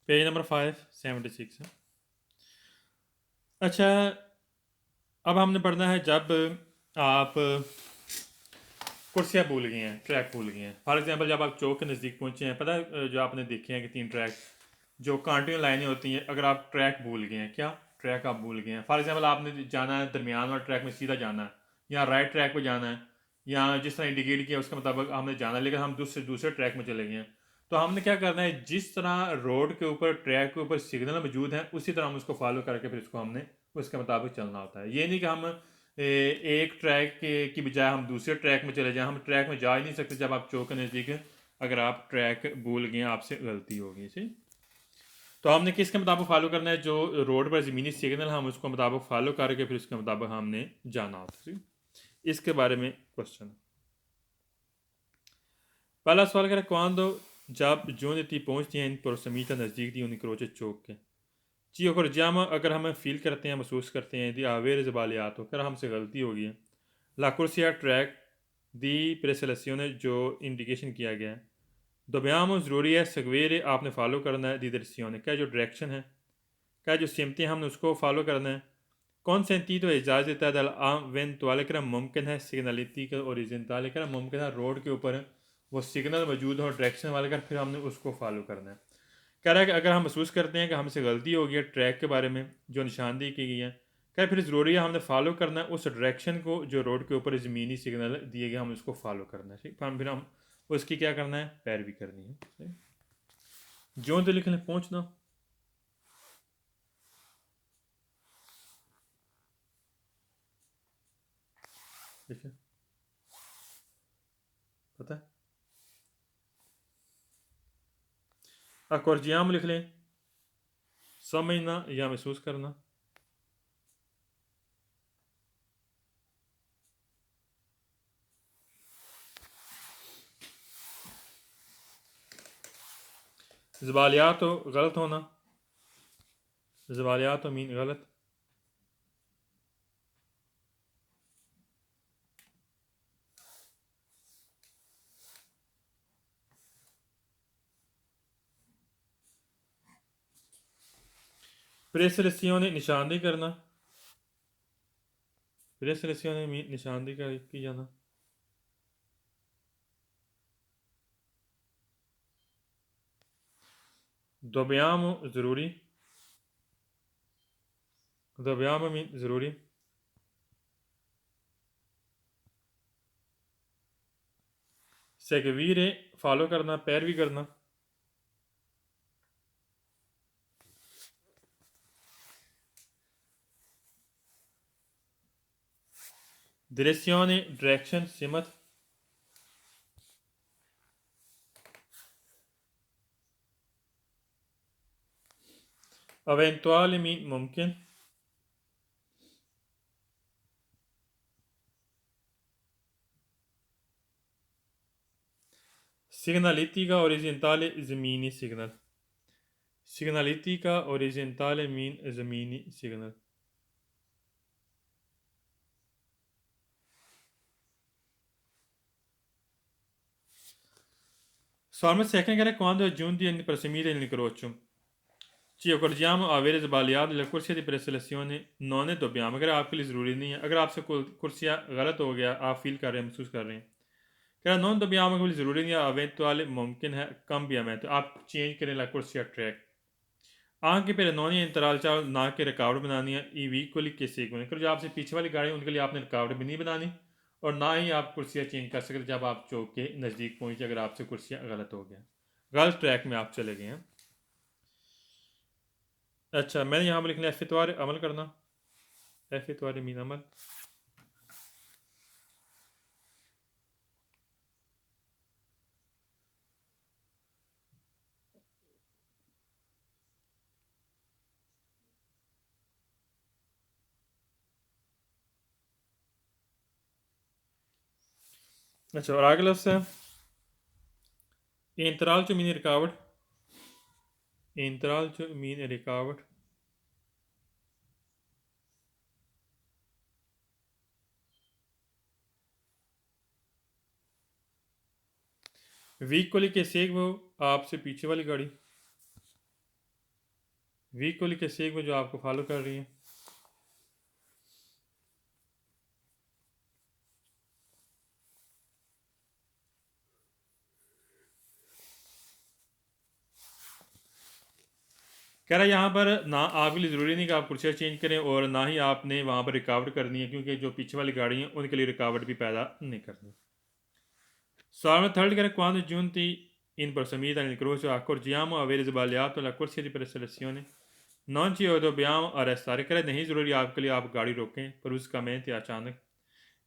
Page number 576 है। अच्छा, अब हमने पढ़ना है जब आप कुर्सियाँ भूल गए हैं, ट्रैक भूल गए हैं। फॉर एग्जांपल जब आप चौक के नज़दीक पहुँचे हैं, पता है जो आपने देखे हैं कि 3 ट्रैक जो कंटिन्यू लाइनें होती हैं, अगर आप ट्रैक भूल गए हैं, क्या ट्रैक आप भूल गए हैं, फॉर एग्जांपल आपने जाना है दरमियान वाले ट्रैक में सीधा जाना है, या राइट ट्रैक पर जाना है, या जिस तरह इंडिकेट किया उसके मुताबिक हमने जाना है, लेकिन हम दूसरे ट्रैक में चले गए हैं, तो हमने क्या करना है, जिस तरह रोड के ऊपर ट्रैक के ऊपर सिग्नल मौजूद हैं उसी तरह हम उसको फॉलो करके फिर उसको हमने उसके मुताबिक चलना होता है। ये नहीं कि हम एक ट्रैक की बजाय हम दूसरे ट्रैक में चले जाएं। हम ट्रैक में जा ही नहीं सकते जब आप चौक के नज़दीक अगर आप ट्रैक भूल गए, आपसे गलती होगी। ठीक, तो हमने किसके मुताबिक फॉलो करना है, जो रोड पर ज़मीनी सिग्नल हम उसको मुताबिक फॉलो करके फिर उसके मुताबिक हमने जाना होता है। इसके बारे में क्वेश्चन, पहला सवाल करें, quando जब giunti ti pronti in prossimità नज़दीक दी incrocio चौक के जी अगर जामा अगर हमें फील करते हैं, महसूस करते हैं दी आवेर ज़बालियात हो कर हमसे गलती हो गई है, ला कुर्सिया ट्रैक दी प्रेसलेसियोने जो इंडिकेशन किया गया है, dobbiamo ज़रूरी है सगवेरे आपने फॉलो करना है दी direzione, क्या जो डायरेक्शन है, क्या जो सिमतें हमने उसको फॉलो करना है, कौन सेंटीतो इजाज़त देता है दल eventuale कर मुमकिन है सिग्नलिटी का ओरिजेंटल कर मुमकिन है रोड के ऊपर वो सिग्नल मौजूद हो डायरेक्शन वाले कर फिर हमने उसको फॉलो करना है। कह रहा है कि अगर हम महसूस करते हैं कि हमसे गलती हो गई है ट्रैक के बारे में जो निशानदेही की गई है, क्या फिर ज़रूरी है हमने फॉलो करना है उस डायरेक्शन को जो रोड के ऊपर ज़मीनी सिग्नल दिए गए हम उसको फॉलो करना है। ठीक, फिर हम उसकी क्या करना है, पैरवी करनी है। जो तो लिखने पहुँचना, ठीक है, पता है अकॉर्जियाम लिख लें, समझना या महसूस करना। ज़बालियात तो गलत होना, ज़बालियात तो मीन गलत, प्रेसलेसियों ने निशानदेही करना, प्रेसलेसियों ने मीन निशानदेही की जाना, दोब्याम ज़रूरी, दोब्याम मीन ज़रूरी, सेगवीरे फॉलो करना, पैरवी करना, direzione डायरेक्शन सिमत, eventuale मीन मुमकिन, सिग्नलिtica orizzontale ज़मीनी सिग्नल, सिग्नलिtica orizzontale मीन ज़मीनी सिग्नल। सवाल में सेकंड कह रहा है quando giunti in prossimità dell'incrocio ci accorgiamo avere sbagliato la corsia di preselezione non è dobbiamo, अगर आपके लिए ज़रूरी नहीं है, अगर आपसे कुर्सिया गलत हो गया, आप फील कर रहे हैं, महसूस कर रहे हैं, कह रहा नॉन dobbiamo के लिए ज़रूरी नहीं है, eventuale मुमकिन है, cambiamento आप चेंज करें ला कुर्सिया track, anche per non entrare चाहो ना के रुकावट बनानी है, ई व्हीकल के सेगमेंट कर जो आपसे पीछे वाली गाड़ी उनके लिए आपने रुकावट भी नहीं बनानी, और ना ही आप कुर्सियाँ चेंज कर सकते जब आप चौक के नज़दीक पहुँचे अगर आपसे कुर्सियाँ गलत हो गया, गलत ट्रैक में आप चले गए हैं। अच्छा, मैंने यहाँ पर लिखना एफितवार अमल करना, एफितवार मीन अमल, अच्छा, और आगे लफ्ज़ है इंतराल चो मीन रुकावट, इंतराल चो मीन रुकावट, व्हीकल के सेग वो आपसे पीछे वाली गाड़ी, वीक कोहली के सीख में जो आपको फॉलो कर रही है। कह रहा है यहाँ पर ना आपके लिए ज़रूरी नहीं कि आप कुर्सियाँ चेंज करें और ना ही आपने वहाँ पर रिकावट करनी है, क्योंकि जो पीछे वाली गाड़ी हैं उनके लिए रिकावट भी पैदा नहीं करनी। Solamente Thalgare quando giunti in prossimità del incrocio accorgiamo aver sbagliato la corsia di preselezione. Non ci dobbiamo arrestare, करे नहीं ज़रूरी आपके लिए आप गाड़ी रोकें bruscamente अचानक।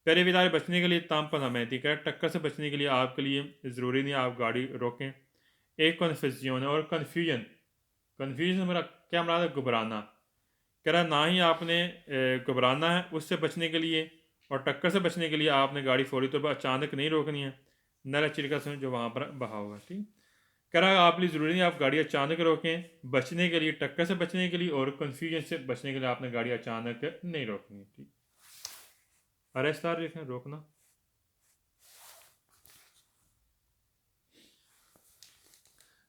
per evitare बचने के लिए tamponamenti, करे टक्कर से बचने के लिए आपके लिए ज़रूरी नहीं आप गाड़ी रोकें। एक कन्फ्यूजन और कन्फ्यूजन मेरा क्या मराद है, घबराना। कह रहा ना ही आपने घबराना है उससे बचने के लिए, और टक्कर से बचने के लिए आपने गाड़ी फौरी तौर पर अचानक नहीं रोकनी है, नरा चिरका समय जो वहाँ पर बहा होगा। ठीक, कह रहा है आप लिए ज़रूरी नहीं आप गाड़ी अचानक रोकें बचने के लिए, टक्कर से बचने के लिए और कन्फ्यूजन से बचने के लिए आपने गाड़ी अचानक नहीं रोकनी है। ठीक, अरेस्तार देखें रोकना।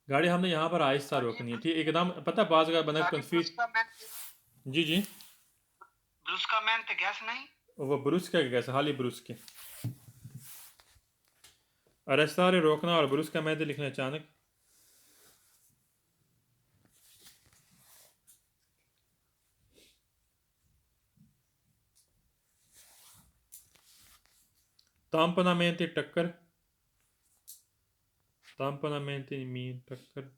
गाड़ी हमने यहाँ पर आहिस्ता रोकनी है। ठीक, एकदम पता बाज का बंदा कन्फ्यूज। जी जी, bruscamente गैस नहीं, वो ब्रुस का कैसा हाल ही ब्रुस के अरेस्तार रोकना और ब्रुस का मैंने लिखना अचानक। tamponamenti टक्कर, tamponamenti मीन टक्कर।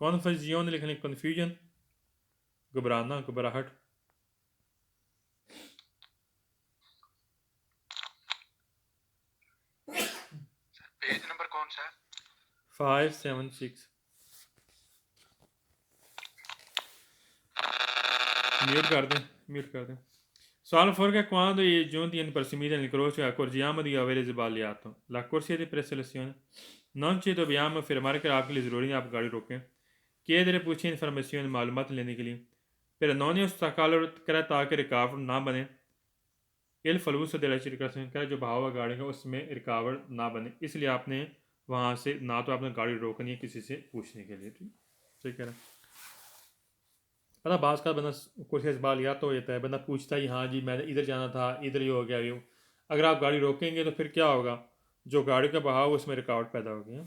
कॉन्फ्यूजन लिखने कन्फ्यूजन, घबराना घबराहट। पेज नंबर कौन सा है? 576। म्यूट कर दें, म्यूट कर दें। Solo fuori quando i giunti in prossimità del incrocio accorgiamo di avere sbagliato la corsia di preselezione. Non ci dobbiamo fermare che आपके लिए ज़रूरी है आप गाड़ी रोकें। chiedere पूछें इन्फॉर्मेशन मालूमात लेने के लिए। per non ostacolo करा ताकि रुकावट ना बने। il flusso della circolazione करा जो बहाव है गाड़ी का उसमें रुकावट ना बने, इसलिए आपने वहाँ से ना तो आपने गाड़ी रोकनी है किसी से पूछने के लिए। ठीक, सही कह रहा है। पता बाज़ का बंदा कुछ इस्बाल याद तो हो जाता है, बंदा पूछता ही हाँ जी मैंने इधर जाना था, इधर ही हो गया यूँ। अगर आप गाड़ी रोकेंगे तो फिर क्या होगा, जो गाड़ी का बहाव उसमें रुकावट पैदा होगी।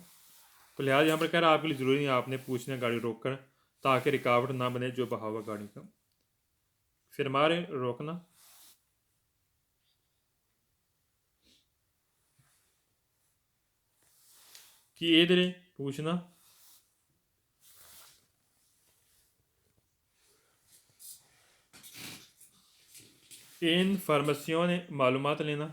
तो लिहाजा यहाँ पर कह रहा है आपके लिए ज़रूरी नहीं आपने पूछना गाड़ी रोक कर ताकि रुकावट ना बने जो बहाव है गाड़ी का। फिर हमारे रोकना, कि इधर पूछना, इनफॉर्मेशन मालूमात लेना,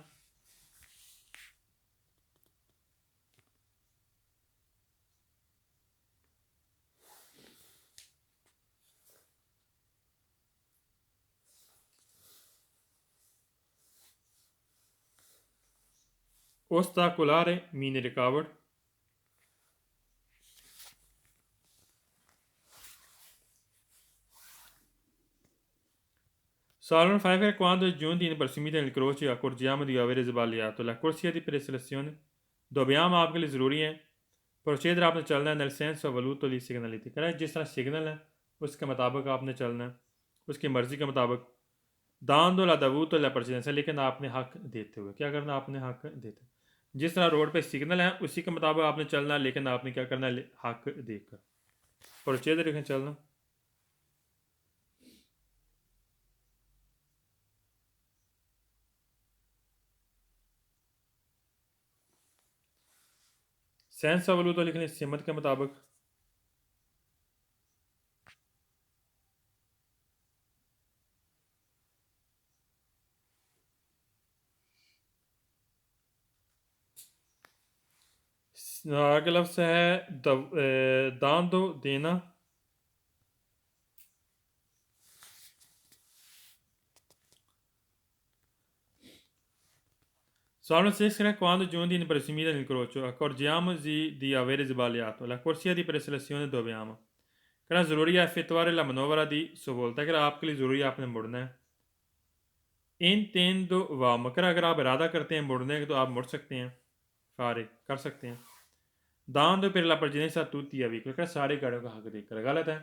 ostacolare mini रुकावट। Salon 5 è quando giunti in prossimità del croce accorgiamo di avere sbagliato la corsia di preselezione. Dobbiamo आपके लिए ज़रूरी है प्रोसीजर आपने चलना है nel senso voluto di signality, कह रहा है जिस तरह सिग्नल है उसके मुताबिक आपने चलना है, उसकी मर्ज़ी के मुताबिक। dando la dovuta la precedenza, लेकिन आपने हक देते हुए, क्या करना आपने हक देते, जिस तरह रोड पे सिग्नल है उसी के मुताबिक आपने चलना है, लेकिन आपने क्या करना है हक देकर। प्रोसीजर लेकिन चलना। सेंस voluto लिखने सिमत के मुताबिक। अगला लफ्ज़ है दान दो देना। Salmo 6 quando giunti in prossimità del crocio accorgiamoci di avere sbagliato la corsia di preselezione dobbiamo, करा ज़रूरी है effettuare la manovra di svolta, करा आपके लिए ज़रूरी है आपने मुड़ना है। intendo vamo, करा अगर आप इरादा करते हैं मुड़ने का तो आप मुड़ सकते हैं। fare कर सकते हैं। dando per la presenza tutti i veicoli कर सारी गाड़ियों का हक देकर गलत है,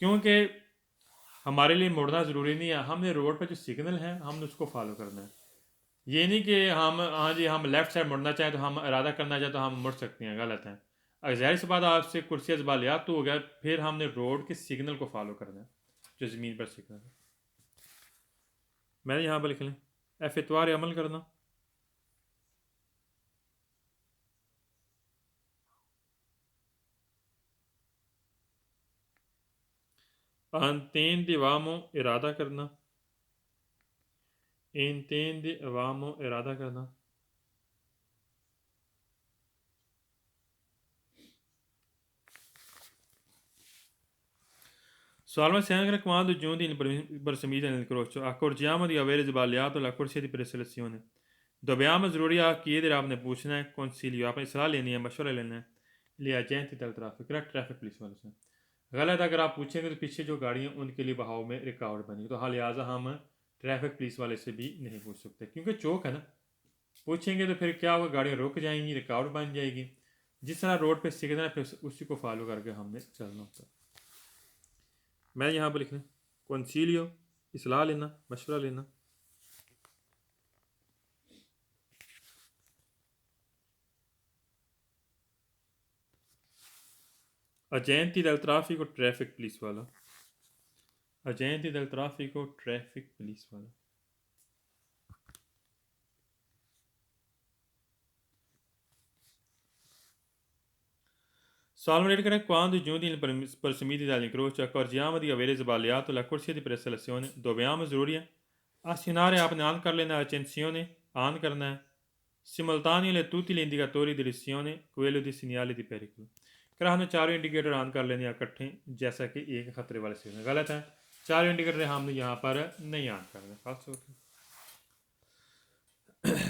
क्योंकि हमारे लिए मुड़ना ज़रूरी नहीं है। हमने रोड पर जो सिग्नल है हमने उसको फॉलो करना है। ये नहीं कि हम हाँ जी हम लेफ़्ट साइड मुड़ना चाहें तो हम इरादा करना चाहें तो हम मुड़ सकते हैं, गलत है। अगर ज़ाहिर सी बात आपसे कुर्सी ज़बालियात तो हो गया, फिर हमने रोड के सिग्नल को फॉलो करना है जो ज़मीन पर सिग्नल है। मैंने यहाँ पर लिख लें एफितवार अमल करना। अंतेंद वामो इरादा करना, इंतेंद वामो इरादा करना। Salma se anche quando giunti in prossimità nel croce, accorgiamo di avere sbagliato la corsia di preselezione. Dobbiamo ज़रूरी chiedere आपने पूछना है consiglio, आपने सलाह लेनी है, मशवरा लेना है ले एजेंट दल ट्रैफिक ट्रैफिक पुलिस वालों से। गलत अगर आप पूछेंगे तो पीछे जो गाड़ियाँ उनके लिए बहाव में रुकावट बनेगी, तो हाँ लिहाजा हम ट्रैफिक पुलिस वाले से भी नहीं पूछ सकते, क्योंकि चौक है ना। पूछेंगे तो फिर क्या होगा, गाड़ियाँ रुक जाएंगी, रुकावट बन जाएगी। जिस तरह रोड पे सिग्नल है फिर उसी को फॉलो करके हमने चलना होता है। मैं यहाँ पर लिख लें कंसीलियो, इसलाह लेना, मशवरा लेना। agenti del traffico traffic police वाला, agenti del traffico traffic police वाला। Salmo kare quando giunti in prossimità dell'incrocio accorgiamo di avere sbagliato la corsia di preselezione, dobbiamo ज़रूरी है azionare आपने ऑन कर लेना, accensione ऑन करना है, simultaneo le tutti gli indicatori di direzione, quello di segnale di pericolo। कर हमने चारों इंडिकेटर ऑन कर लेने इकट्ठे जैसा कि एक खतरे वाले सिग्नल। गलत है, चारों इंडिकेटर हमने यहाँ पर नहीं ऑन करना। खास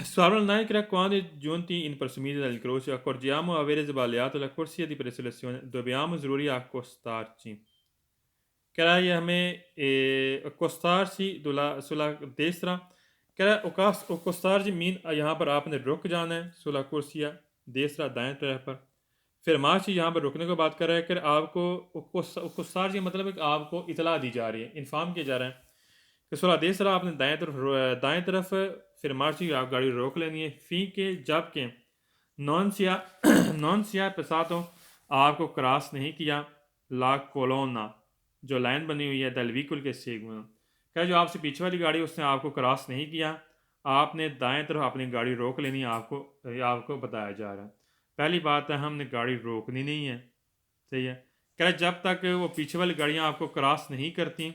Salvo quando giunti in prossimità del croce accorgiamo avere sbagliato la corsia di preselezione, dobbiamo ज़रूरी accostarci। कह रहा है ये हमें accostarsi sulla destra। कह रहा है accostarci मीन यहाँ पर आपने रुक जाना है, sulla corsia destra दाएं तरफ पर। फिर मार्च यहाँ पर रुकने को बात कर रहा है कि आपको accostarci मतलब है कि आपको इतला दी जा रही है, इन्फॉर्म किया जा रहा है कि सुला destra आपने दाएं तरफ फिर मार्ची आप गाड़ी रोक लेनी है। फी के जबकि नॉन सिया पेसातो आपको क्रॉस नहीं किया ला कोलोना जो लाइन बनी हुई है दल व्हीकल के सेगमेंट। क्या जो आपसे पीछे वाली गाड़ी उसने आपको क्रॉस नहीं किया, आपने दाएं तरफ अपनी गाड़ी रोक लेनी है, आपको बताया जा रहा है। पहली बात है हमने गाड़ी रोकनी नहीं है, सही है। क्या जब तक वो पीछे वाली गाड़ियाँ आपको क्रॉस नहीं करती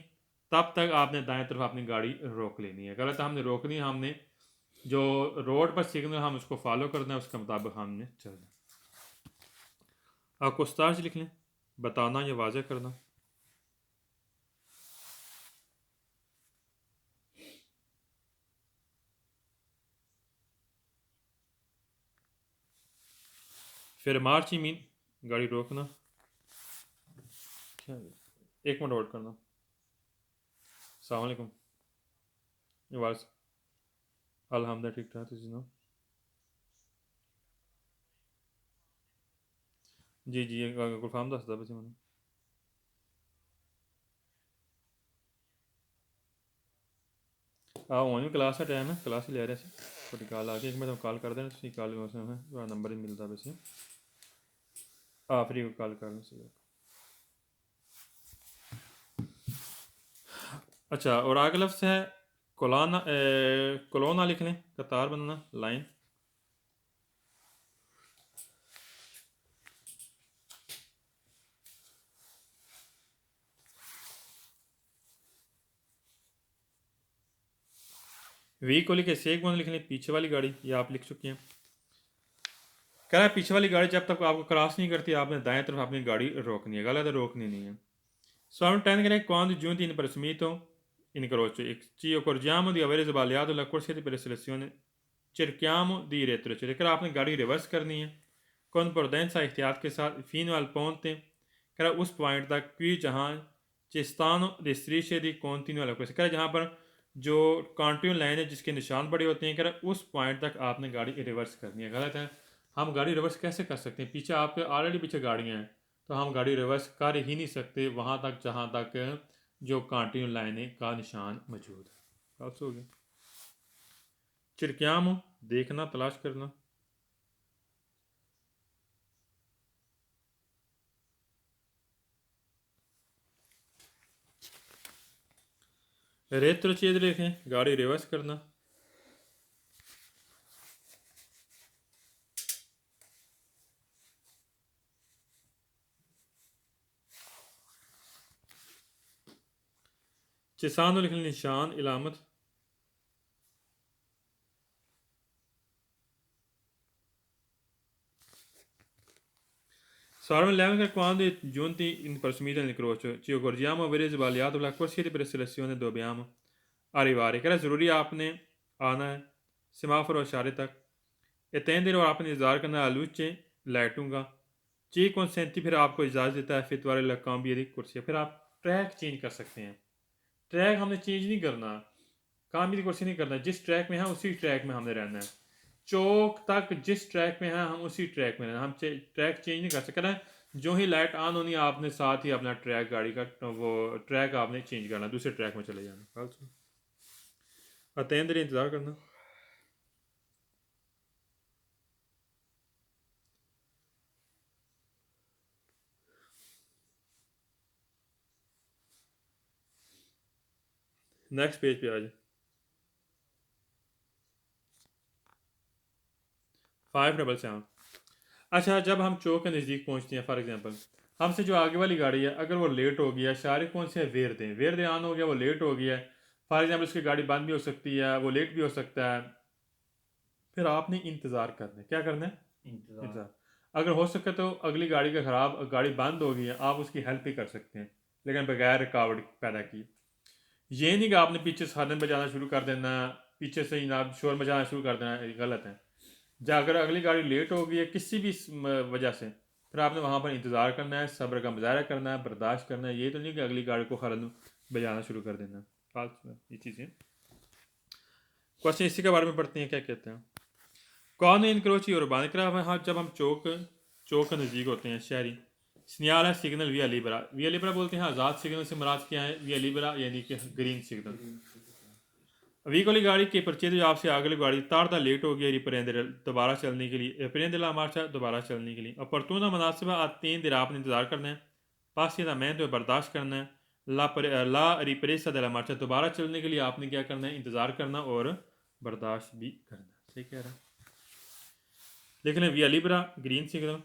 तब तक आपने दाएं तरफ अपनी गाड़ी रोक लेनी है। गलत हमने रोकनी है, हमने जो रोड पर सिग्नल हम उसको फॉलो करना है, उसके मुताबिक हमने चलना। आपको स्टार्च लिख लें, बताना या वाज़ह करना। फिर मार्च ही मीन गाड़ी रोकना। एक मिनट होल्ड करना। अस्सलाम वालेकुम। वास अल्हम्दुलिल्लाह ठीक ठाक, तुसीं सुनाओ। जी जी गुलफाम दसदा पिया मैनूं। हुण भी क्लास का टाइम है, क्लास ही लै रहे सी। थोड़ी कॉल आ गई, मैं तुहानूं कॉल कर देना, तुसीं कॉल तुहाडा नंबर ही मिलदा पिया सी। फ्री कॉल कर लो सही। अच्छा, और आगे लफ्ज़ है कोलोना लिख लें, कतार बनना, लाइन। वी को लिखे सेक वन लिख लें, पीछे वाली गाड़ी, ये आप लिख चुके हैं। कह रहा है पीछे वाली गाड़ी जब तक आपको क्रॉस नहीं करती आपने दाएं तरफ अपनी गाड़ी रोकनी है। गलत है, रोकनी नहीं है। Sono tenere quando giunti in prossimità incrocio e ci accorgiamo di avere sbagliato la corsia di preselezione, cerchiamo di retrocedere। कर आपने गाड़ी रिवर्स करनी है con prudenza एहतियात के साथ fino al ponte, कर उस पॉइंट तक कि जहाँ चेस्तानो di strisce di continuo alla corsia, कर जहाँ पर जो कॉन्टिन्यू लाइन है जिसके निशान बड़े होते हैं, कर उस पॉइंट तक आपने गाड़ी रिवर्स करनी है। गलत है, हम गाड़ी रिवर्स कैसे कर सकते हैं? पीछे आपके ऑलरेडी पीछे गाड़ियाँ हैं, तो हम गाड़ी रिवर्स कर ही नहीं सकते वहाँ तक जहाँ तक जो कंटिन्यू लाइनें का निशान मौजूद है। बात हो गई। चिरक्याम देखना, तलाश करना। रेट्रोचेज लिखें, गाड़ी रिवर्स करना। चिसानो लिखने, निशान, इलामत। Sorvegliamo quando giunti in prossimità dell'incrocio, ci accorgiamo avere sbagliato la corsia di preselezione, dobbiamo arrivare। कह रहा ज़रूरी आपने आना है सेमाफोर और इशारे तक, attendere और आपने इंतज़ार करना luce लाइटों का। ची consenti फिर आपको इजाज़त देता है effettuare la cambio di corsia, फिर आप ट्रैक चेंज कर सकते हैं। ट्रैक हमने चेंज नहीं करना, काम की कुर्सी नहीं करना, जिस ट्रैक में है उसी ट्रैक में हमने रहना है। चौक तक जिस ट्रैक में है हम उसी ट्रैक में रहना, हम ट्रैक चेंज नहीं कर सकते ना। जो ही लाइट ऑन होनी आपने साथ ही अपना ट्रैक गाड़ी का वो ट्रैक आपने चेंज करना, दूसरे ट्रैक में चले जाना। अतेंद्र इंतज़ार करना। नेक्स्ट पेज पे आ जाए। 577। अच्छा, जब हम चौक के नज़दीक पहुंचते हैं, फॉर एग्जांपल हमसे जो आगे वाली गाड़ी है अगर वो लेट हो गया, इशारे कौन से है? वेर दे ऑन हो गया, वो लेट हो गया है, फॉर एग्जांपल उसकी गाड़ी बंद भी हो सकती है, वो लेट भी हो सकता है। फिर आपने इंतज़ार करना है। क्या करना है? इंतज़ार। अगर हो सके तो अगली गाड़ी का ख़राब गाड़ी बंद हो गई है, आप उसकी हेल्प ही कर सकते हैं, लेकिन बगैर रुकावट पैदा की। ये नहीं कि आपने पीछे से हॉर्न बजाना शुरू कर देना, पीछे से जनाब शोर मचाना शुरू कर देना, ये गलत है। जब अगर अगली गाड़ी लेट हो गई है किसी भी वजह से, फिर आपने वहाँ पर इंतज़ार करना है, सब्र का मुजाहरा करना है, बर्दाश्त करना है। ये तो नहीं कि अगली गाड़ी को हॉर्न बजाना शुरू कर देना। ये चीज़ें क्वेश्चन इसी के बारे में पढ़ते हैं, क्या कहते हैं। कौन इनक्रोची और बांकरा। हाँ, जब हम चौक के नज़दीक होते हैं, शहरी सिग्नल है, सिग्नल विया लिबरा बोलते हैं। आज़ाद सिग्नल से मुराद क्या है? विया लिबरा यानी कि ग्रीन सिग्नल। वी वाली गाड़ी के परचेज आपसे आगे गाड़ी तारदा लेट हो गया, रिप्रेंदर दोबारा चलने के लिए, रिप्रेंदर मार्चा दोबारा चलने के लिए। और परतूना मुनासिबा आते देर आपने इंतज़ार करना है, पास मैं तो बर्दाश्त करना है। ला रिप्रेसा दला मार्चा दोबारा चलने के लिए आपने क्या करना है? इंतज़ार करना और बर्दाश्त भी करना। सही कह रहा है। देख लें विया लिबरा ग्रीन सिग्नल।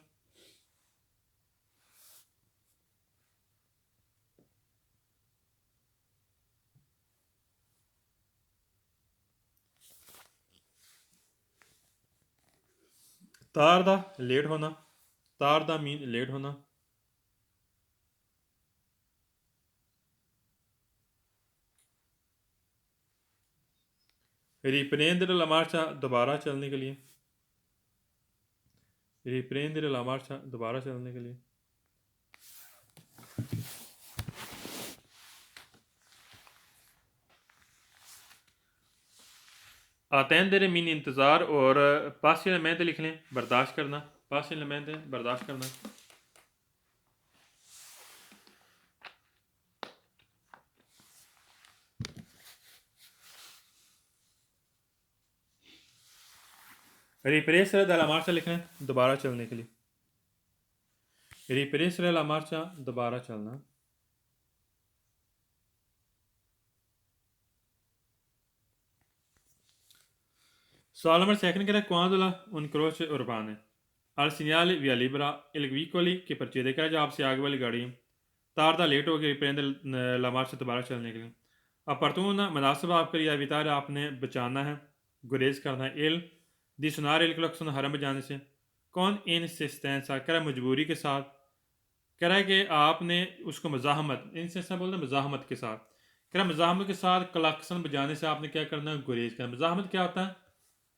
तार दा लेट होना, तार दा मीन लेट होना। रिप्रेंदर ला मार्चा दोबारा चलने के लिए, रिप्रेंदर ला मार्चा दोबारा चलने के लिए। अतेंदर मीन इंतज़ार और पास एलिमेंट लिख लें, बर्दाश्त करना। पास एलिमेंट बर्दाश्त करना। रिप्रेसर द ला मार्चा लिख लें, दोबारा चलने के लिए। रिप्रेसर ला मार्चा दोबारा चलना। सवाल नंबर सेकंड कह रहा है quando un croce urbano al segnale via libera il veicoli che procede, कह रहा है जो आपसे आगे वाली गाड़ी तार दा लेट हो गई, रिप्रेंदर ला मार्चा दोबारा चलने के लिए। अपॉर्चुना मुनासिबा आपके लिए वितार आपने बचाना है, गुरेज करना है। इल दी सुनार इल क्लक्सन हरम बजाने से। कौन इनसिस्टेंसा कह रहा है मजबूरी के साथ, कह रहा है कि आपने उसको मजाहमत, इनसिस्टेंसा बोलते हैं मजाहमत के साथ, कह रहा है मजाहमत के साथ क्लक्सन बजाने से आपने क्या करना है? गुरेज करना। मजाहमत क्या होता है?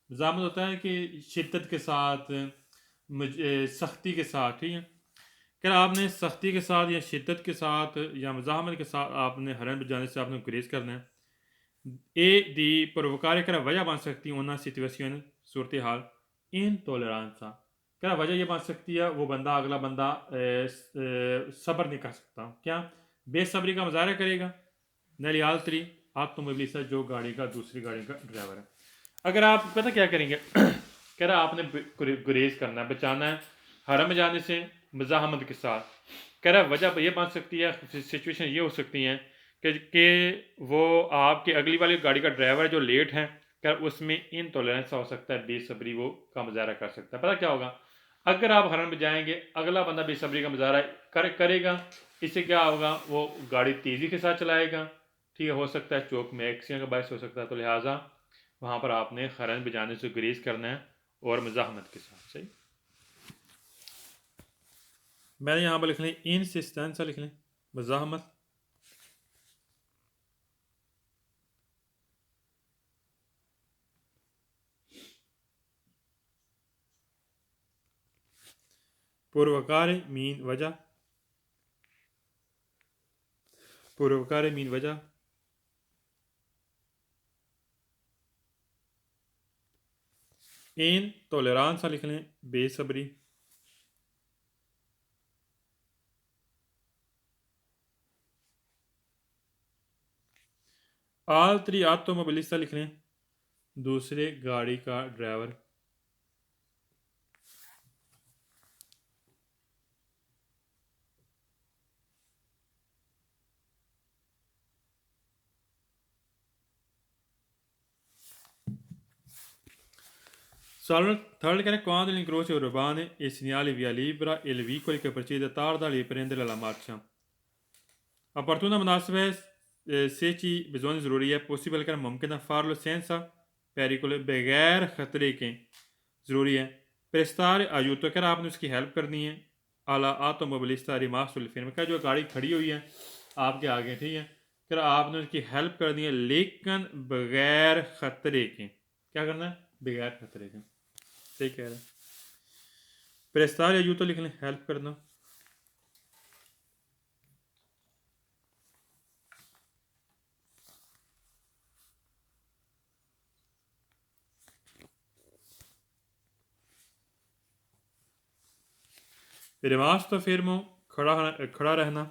मजामत होता है कि शिद्दत के साथ, सख्ती के साथ, ठीक है। क्या आपने सख्ती के साथ या शिद्दत के साथ या मजामत के साथ आपने हरन बजाने से आपने गुरेज करना है। ए दी provocare, कह वजह बन सकती है una situazione सूरत हाल intolleranza, क्या वजह ये बन सकती है वो बंदा अगला बंदा सब्र नहीं कर सकता, क्या बेसब्री का मुजाहरा करेगा। नलियाल तरी आत्मोबिलिसा जो गाड़ी का दूसरी गाड़ी का ड्राइवर है। अगर आप पता क्या करेंगे कह रहा आपने गुरेज करना है, बचाना है हरम जाने से मज़ाहमत के साथ। कह रहा वजह ये बन सकती है, सिचुएशन ये हो सकती है कि वो आपके अगली वाली गाड़ी का ड्राइवर जो लेट है, कर उसमें इनटॉलरेंस हो सकता है, बेसब्री वो का मुजाहरा कर सकता है। पता क्या होगा, अगर आप हरन बजाएंगे अगला बंदा बेसब्री का मुजाहरा करेगा, इससे क्या होगा वो गाड़ी तेज़ी के साथ चलाएगा, ठीक है, हो सकता है चौक में एक्सीडेंट का बायस हो सकता है। तो लिहाजा वहाँ पर आपने हरन बजाने से ग्रेज करना है और मज़ाहमत के साथ। सही, मैंने यहाँ पर लिख लें इंसिस्टेंस लिख लें, मज़ाहमत पुरवकार मीन वजह, पुरवकार मीन वजह, इन टॉलरेंस लिख लें, बेसब्री, आल त्री आत्मोबिलिस्ता लिख लें, दूसरे गाड़ी का driver. Third che quando l'incrocio urbane e segnali via libera e le vicoli che procede tarda a riprendere la marcia. Opportuna मुनासिब है से चीज बिजोन ज़रूरी है, पॉसिबल कर मुमकिन है फार्लो सेंसा पेरिकुल बगैर ख़तरे के ज़रूरी है। प्रेस्तार आयूतो कर आपने उसकी हेल्प करनी है। आला आटोमोबिलिस्ता रिमास्टुल फिल्म का जो गाड़ी खड़ी हुई है आपके आगे, ठीक है, फिर आपने उसकी हेल्प करनी है लेकिन बगैर ख़तरे के। क्या करना है, बगैर ख़तरे के। सही कह रहे हैं। प्रेस्तार आयूतो लिख लें, हेल्प करना। रिमास्टो फिल्मों खड़ा रहना।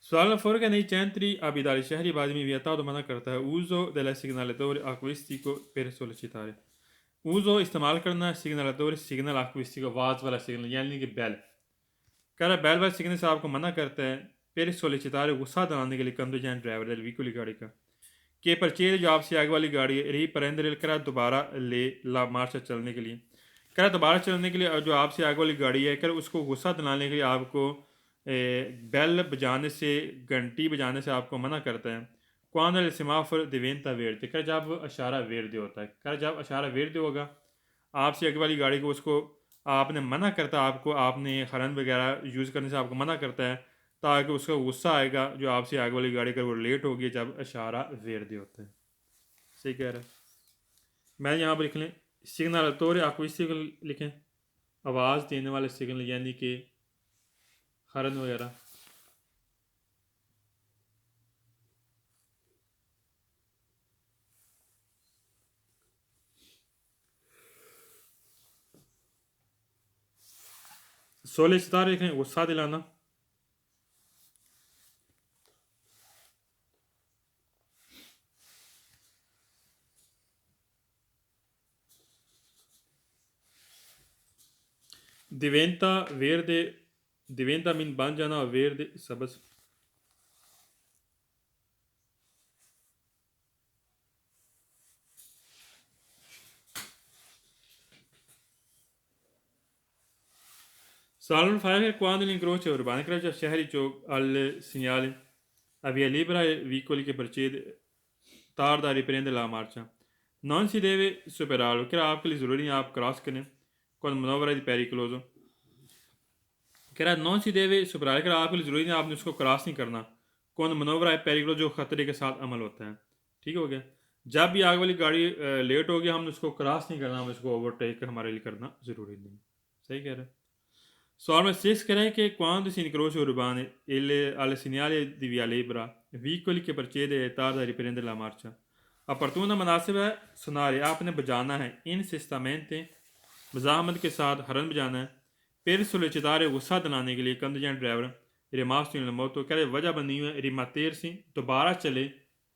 Sulla forca nei centri abitati शहरी आबादी में वियता तो मना करता है uso del segnalatore acquistico per sollecitare। uso इस्तेमाल करना signalatore सिग्नल acquistico आवाज़ वाला सिग्नल यानी कि बेल। कह रहा बेल वाला सिग्नल से आपको मना करता है per sollecitare गुस्सा दिलाने के लिए कंदो ड्राइवर del veicolo गाड़ी का के परचेज जो आपसे आगे वाली गाड़ी है रिप्रेंडर करा दोबारा ले ला मार्च चलने के लिए। कह दोबारा चलने के लिए जो आपसे आगे वाली गाड़ी है कर उसको गुस्सा दिलाने के लिए आपको बेल बजाने से, घंटी बजाने से आपको मना करता है। क्वान सिमाफर दिवेंता वेरते कर जब अशारा वेरदे होता है, कर जब अशारा वेरदे होगा आपसे आगे वाली गाड़ी को उसको आपने मना करता है, आपको आपने हरन वगैरह यूज़ करने से आपको मना करता है ताकि उसका गुस्सा आएगा जो आपसे आगे वाली गाड़ी का वो लेट हो गया जब अशारा वेरदे होता है। सही कह रहा है। मैं यहाँ पर लिख लें सिग्नल तोरे आपको इसी को लिखें आवाज़ देने वाले सिग्नल यानी कि हरन वगैरह। सोलिसिtar लिखें गुस्सा दिलाना। दिवेंता वेरदे, दिवेंता मीन बन जाना और वेरदे सबस। Salon fare quando l'incrocio urbano crea शहरी चौक al segnale a via libera e vicoli che procede tarda a riprendere la marcia non si deve superarlo, che आपके लिए ज़रूरी है आप क्रॉस करें quando manovra di pericoloso। कह रहा है नॉन सी देवे सुपराल कर आपके लिए ज़रूरी नहीं आपने उसको क्रॉस नहीं करना कौन मनोवरा है पेरिकुलर जो ख़तरे के साथ अमल होता है। ठीक हो गया, जब भी आगे वाली गाड़ी लेट हो गया हमने उसको क्रॉस नहीं करना, हमें उसको ओवरटेक हमारे लिए करना ज़रूरी नहीं। सही कह रहे हैं। Só se scrive che quando si incrocia urbane alle segnali di via Libra, veicoli che procede e tarda a riprendere la marcia. Opportuna मुनासिब है सुनारे आपने बजाना है इंसिस्टमेंटे मजामत के साथ हरन बजाना है per sollecitare गुस्सा दिलाने के लिए condition driver rimasto nel moto कह रहे वजह बनी हुई है रिमातेरसी दोबारा चले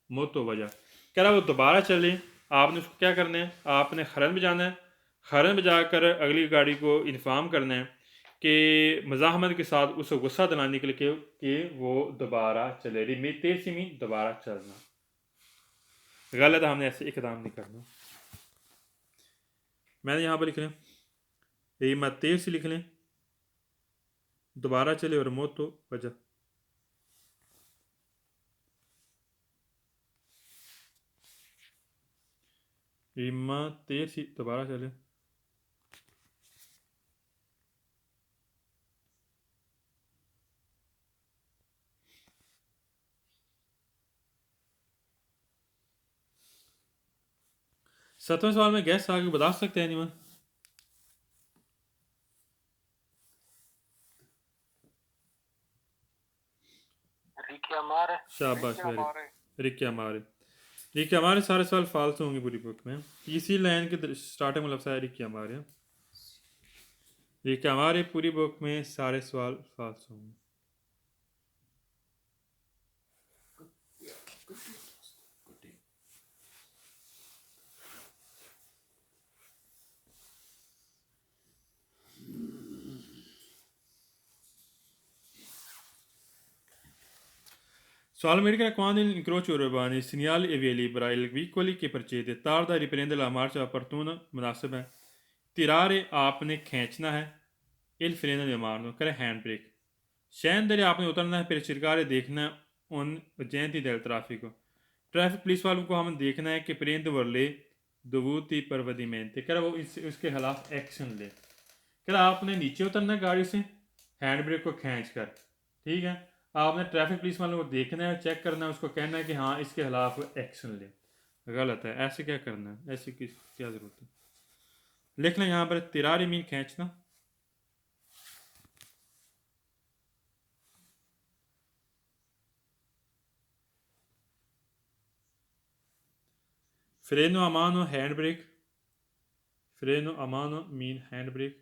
मोतो वजह कह रहा वो दोबारा चले आपने उसको क्या करना है आपने हरन बजाना है हरन बजाकर अगली गाड़ी को इन्फॉर्म करना है कि मज़ाहमत के साथ उसे गुस्सा दिलाने के लिए कि वो दोबारा चले रिमातेरसी में दोबारा चलना गलत है हमने ऐसे इकदाम नहीं करना मैंने यहाँ पर लिख लें रिमातेरसी लिख लें दोबारा चले और मोतो वजह रिमातेरसी दोबारा चले सत्रहवें सवाल में गैस आगे बता सकते हैं निमन शाबाश रिक्की हमारे सारे सवाल फालतू होंगे पूरी बुक में इसी लाइन के स्टार्टिंग में लफ्ज़ है रिक्की हमारे पूरी बुक में सारे सवाल फालतू होंगे Solamente quando l'incrocio urbano segnali e via libera il veicoli che precede tarda a riprendere la marcia opportuna मुनासिब है तिरारे आपने खींचना है il freno di mano करे हैंड ब्रेक scendere आपने उतरना है फिर cercare देखना है उन agenti del traffico traffic police वालों को हमें देखना है कि prende vorle dovuti provvedimenti करे वो उसके खिलाफ एक्शन ले करे आपने नीचे उतरना है गाड़ी से हैंड ब्रेक को खींच कर ठीक है आपने ट्रैफिक पुलिस वालों को देखना है चेक करना है उसको कहना है कि हाँ इसके खिलाफ एक्शन ले गलत है ऐसे क्या करना है ऐसी क्या ज़रूरत है लिख लें यहाँ पर तिरारी मीन खींचना freno a mano hand brake freno a mano mean hand brake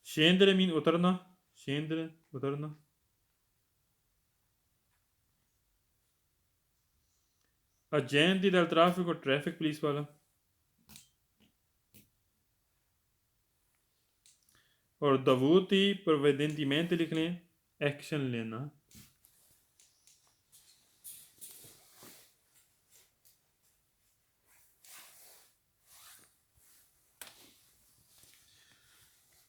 scendere mean उतरना scendere उतरना agenti del traffico traffic police वाला और dovuti provvedimenti लिख लें एक्शन लेना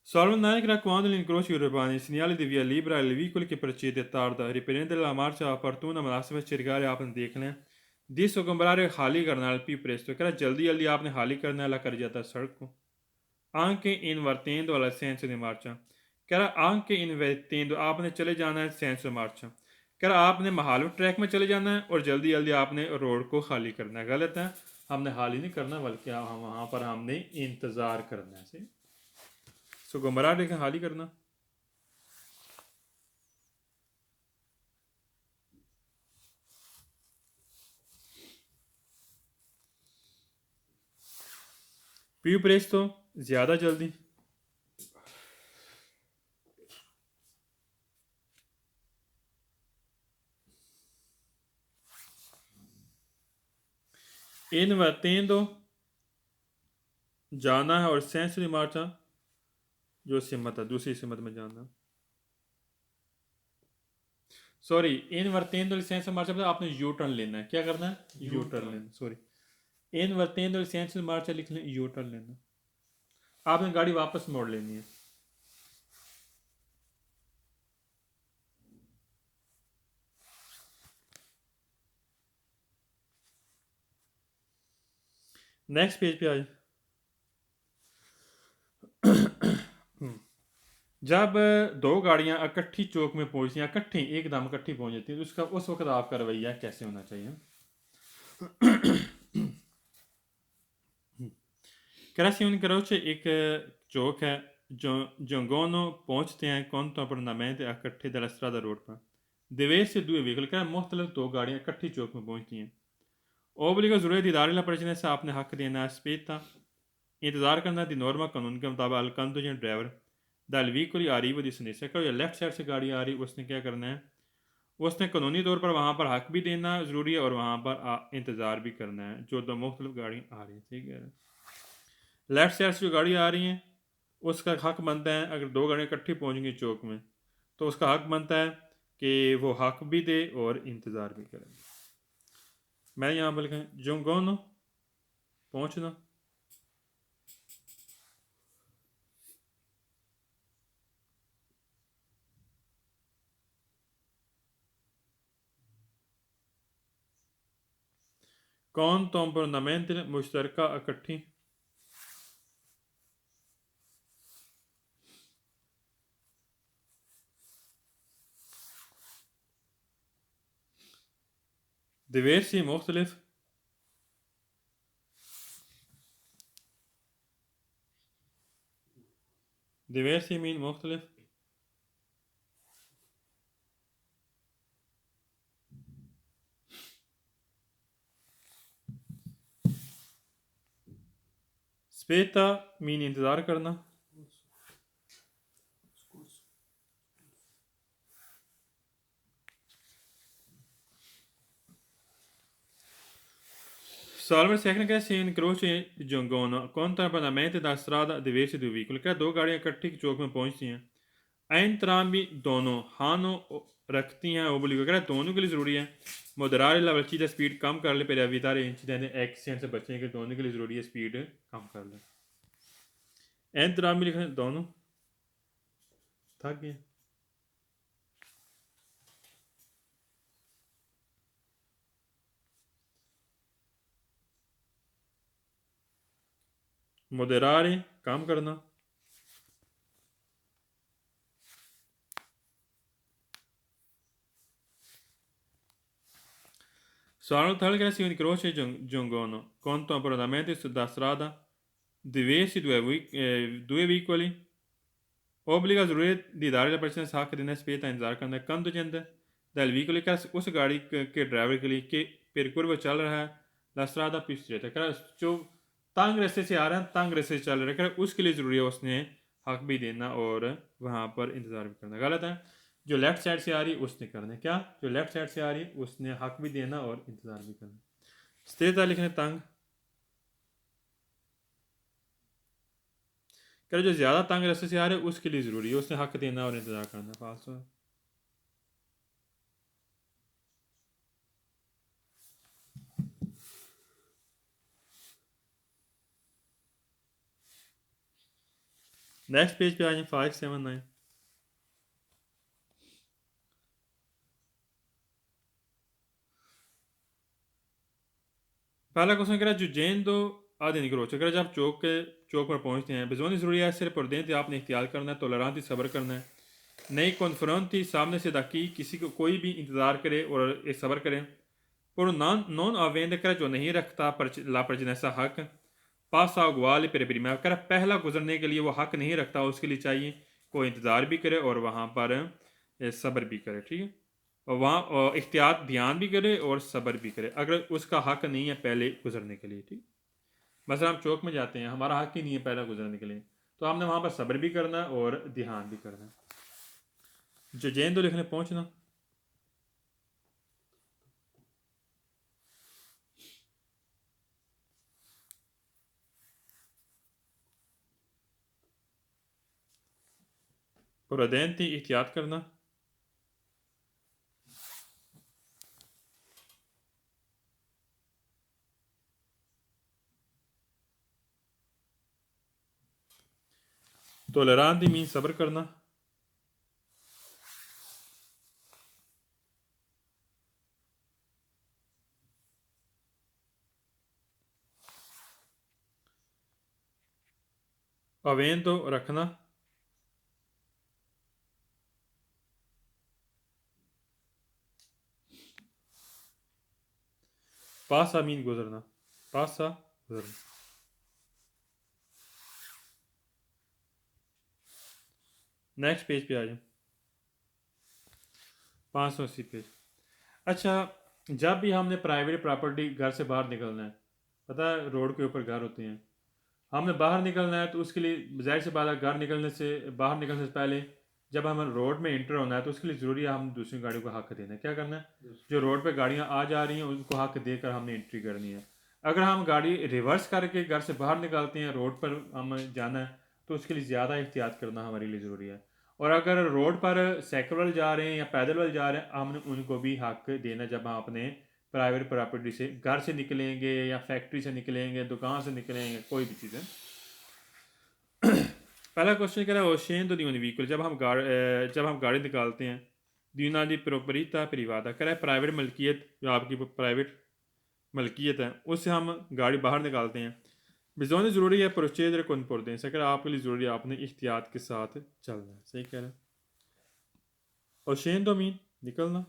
Solamente quando l'incrocio urbano segnali di via libera il veicolo che procede tarda riprendere la marcia opportuna मुनासिब cercare आपने देखना है जिस कमरा खाली करना है più presto कह जल्दी जल्दी आपने खाली करना है कर जाता सड़क को anche invertendo al senso di marcia कह रहा anche invertendo आपने चले जाना है senso marcia कह रहा आपने महालू ट्रैक में चले जाना है और जल्दी जल्दी आपने रोड को खाली करना है गलत है हमने खाली नहीं करना बल्कि वहाँ पर हमने इंतज़ार करना है सो गुमराह देखें खाली करना più presto ज़्यादा जल्दी invertendo जाना है और senso di marcia जो सिमत है दूसरी सिमत में जाना सॉरी इनवर्टेंडो licenza marcia मतलब आपने यू टर्न लेना है क्या करना है यू टर्न लेना सॉरी इनवर्टेंडो licenza marcia लिख लें यू टर्न लेना आपने गाड़ी वापस मोड़ लेनी है नेक्स्ट पेज पे आए जब दो गाड़ियां इकट्ठी चौक में पहुंचती हैं, इकट्ठी एकदम इकट्ठी पहुंच जाती हैं, तो उसका उस वक्त आपका रवैया कैसे होना चाहिए? Creazione Croce एक चौक है जो Giungono पहुंचते हैं contemporaneamente इकट्ठे della strada रोड पर। diverse due veicoli क्या मुख्तलिफ दो गाड़ियां इकट्ठी चौक में पहुंचती हैं। obbligo ज़रूरत इदारे ला प्रचने से आपने हक देना है spetta इंतज़ार करना दी नॉर्मा कानून के मुताबिक al conducente driver dal vicoli arrivo di sinistra करो या लेफ्ट साइड से गाड़ी आ रही उसने क्या करना है, उसने कानूनी तौर पर वहाँ पर हक भी देना ज़रूरी है और वहाँ पर इंतज़ार भी करना है जो दो मुख्तलिफ गाड़ी आ रही है। ठीक है, लेफ्ट साइड से जो गाड़ी आ रही हैं उसका हक बनता है, अगर दो गाड़ियाँ इकट्ठी पहुँचेंगी चौक में तो उसका हक बनता है कि वो हक भी दे और इंतज़ार भी करे। मैं यहाँ पर लिखा जोंगोनो पहुँचना, contemporaneamente मुश्तरका इकट्ठी, diversi मुख्तलिफ, diversi मीन मुख्तलिफ, स्पेता मीन इंतज़ार करना, Salve second che si incroci giungono contemporaneamente da strada diversi due veicoli क्या दो गाड़ियां इकट्ठी चौक में पहुंचती हैं, entrambi दोनों हानो रखती हैं ओब्लिगो क्या दोनों के लिए ज़रूरी है moderare la velocità स्पीड कम कर ले per evitare incidenti एक्सीडेंट से बचने के दोनों के लिए ज़रूरी है स्पीड कम कर ले। entrambi लिखना दोनों, थक गए। moderare कम करना, Sono tal che si incroci giungono contemporaneamente da strada diversi due veicoli obbliga ज़रूरत दीदार पर्सन साख देना स्पेता इंतजार करना कंदुजेंद dal vicolo का उस गाड़ी के ड्राइवर के लिए कि पेरकुर वो चल रहा है la strada più stretta कर जो तंग रास्ते से आ रहा है तंग रास्ते से चल रहा है कर उसके लिए ज़रूरी है उसने हक भी देना और वहाँ पर इंतज़ार भी करना। गलत है, जो लेफ्ट साइड से आ रही है उसने करना क्या, जो लेफ्ट साइड से आ रही है उसने हक भी देना और इंतज़ार भी करना। स्थिरता लिखने तंग कर जो ज़्यादा तंग रास्ते से आ रहे है उसके लिए ज़रूरी है उसने हक देना और इंतज़ार करना। फालतू है। नेक्स्ट पेज पे आ जाए 579। पहला क्वेश्चन कह रहा है जुजेंदो आदि निकरोच अगर जब चौक पर पहुंचते हैं बेजोनी ज़रूरी है सिर्फ परदेंते आपने इख्तियार करना है टोलरांती सब्र करना है नई कॉन्फ्रंटी सामने से ताकि किसी को कोई भी इंतज़ार करे और एक सब्र करे पर नॉन अवेंद कर जो नहीं रखता ला परजनैसा हक पासा अगवाल पर प्रीमिया कर पहला गुजरने के लिए वो हक नहीं रखता उसके लिए चाहिए कोई इंतज़ार भी करे और वहाँ पर सब्र भी करे। ठीक है, और वहाँ इख्तियार ध्यान भी करे और सब्र भी करे अगर उसका हक नहीं है पहले गुजरने के लिए। ठीक, मसला हम चौक में जाते हैं हमारा हक ही नहीं है पहला गुजरने के लिए तो हमने वहाँ पर सब्र भी करना और ध्यान भी करना। जो जैन दो लिखने पहुँचना प्रोडेंटी एहतियात करना टोलरांती मीन सब्र करना अवेंतो रखना पासा मीन गुजरना, पासा गुजरना। नेक्स्ट पेज पे आ जाओ, 580 पेज। अच्छा, जब भी हमने प्राइवेट प्रॉपर्टी घर से बाहर निकलना है, पता है रोड के ऊपर घर होते हैं, हमने बाहर निकलना है तो उसके लिए जाहिर सी बात है घर निकलने से बाहर निकलने से पहले जब हमें रोड में इंटर होना है तो उसके लिए ज़रूरी है हम दूसरी गाड़ियों को हक देना है। क्या करना है, जो रोड पे गाड़ियाँ आ जा रही हैं उनको हक देकर हमने एंट्री करनी है। अगर हम गाड़ी रिवर्स करके घर से बाहर निकालते हैं, रोड पर हमें जाना है, तो उसके लिए ज़्यादा एहतियात करना हमारे लिए ज़रूरी है। और अगर रोड पर साइकिल वाले जा रहे हैं या पैदल वाले जा रहे हैं, हमने उनको भी हक देना जब हम अपने प्राइवेट प्रॉपर्टी से घर से निकलेंगे या फैक्ट्री से निकलेंगे, दुकान से निकलेंगे, कोई भी चीज़ है। पहला क्वेश्चन कह रहा है scendo di un veicolo, जब हम गाड़ी निकालते हैं, di una di proprietà privata, कह रहा है प्राइवेट मलकियत, जो आपकी प्राइवेट मलकियत है उससे हम गाड़ी बाहर निकालते हैं। बिजोनी ज़रूरी है प्रोसीजर को इम्पोर्टेंस है, आपके लिए ज़रूरी है आपने एहतियात के साथ चलना है। सही कह रहा है। और scendo मीन निकलना,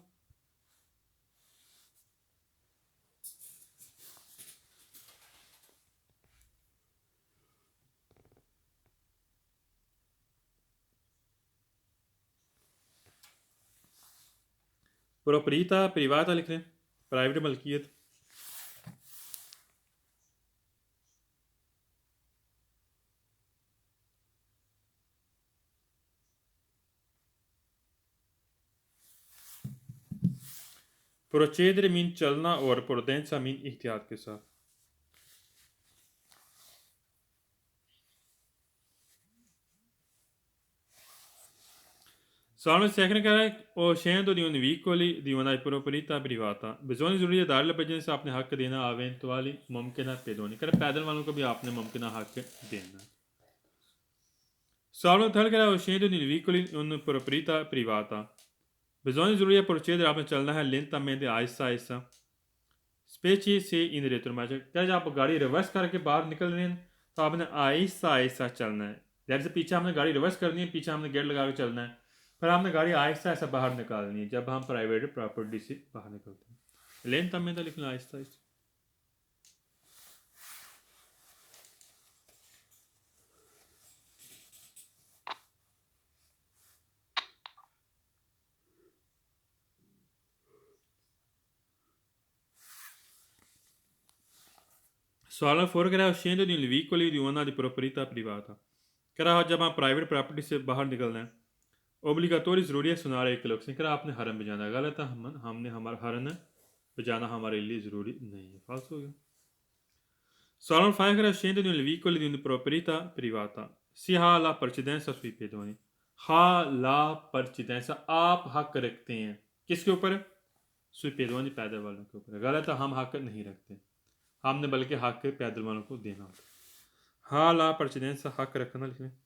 प्रोपरीता प्रिवाता लिख रहे हैं, प्राइवेट मलकियत। प्रोचेदर मीन चलना और प्रोडेंसा मीन एहतियात के साथ। Salmo il secretary o scendo di un veicoli di una proprietà privata, bisogna ज़रूरी दार लपजने से आपने हक देना eventuali मुमकिन पैदोनी कर पैदल वालों को भी आपने मुमकिन हक देना। Salmo थल करा o scendo di un veicoli di una proprietà privata, bisogna ज़रूरी है procedere आपने चलना है lentamente Aahista Aahista, specie se in retromarcia, क्या जब आप गाड़ी रिवर्स करके बाहर निकल रहे हैं तो आपने आहिस्ता आहिस्ता चलना है। जैसे पीछे हमने गाड़ी रिवर्स करनी है, पीछे हमने गेट लगा के चलना है, फिर हमने गाड़ी आहिस्ता आहिस्ता बाहर निकालनी है जब हम प्राइवेट प्रॉपर्टी से बाहर निकलते हैं। लेन तब में तो लिखना आहिस्ता आहिस्ता। सवाल फोर कह रहा है scendo di un veicolo di una di proprietà privata, कह रहा है जब हम प्राइवेट प्रॉपर्टी से बाहर निकलना है ओब्लिगाटोरी ज़रूरी है सुनारे एक लोग से, कह रहा आपने हरन बजाना है, गलत है, हमने हमारा हरन बजाना हमारे लिए ज़रूरी नहीं है, फाल्स हो गया। सवाल फाइव कह रहा है scendo di un veicolo di una proprietà privata, si ha la precedenza sui pedoni, हा ला precedenza आप हक रखते हैं किसके ऊपर, sui pedoni पैदल वालों के ऊपर, गलत है, हम हक नहीं रखते, हमने बल्कि हक पैदल वालों को देना होता है। हाँ ला precedenza हक रखना लिखना।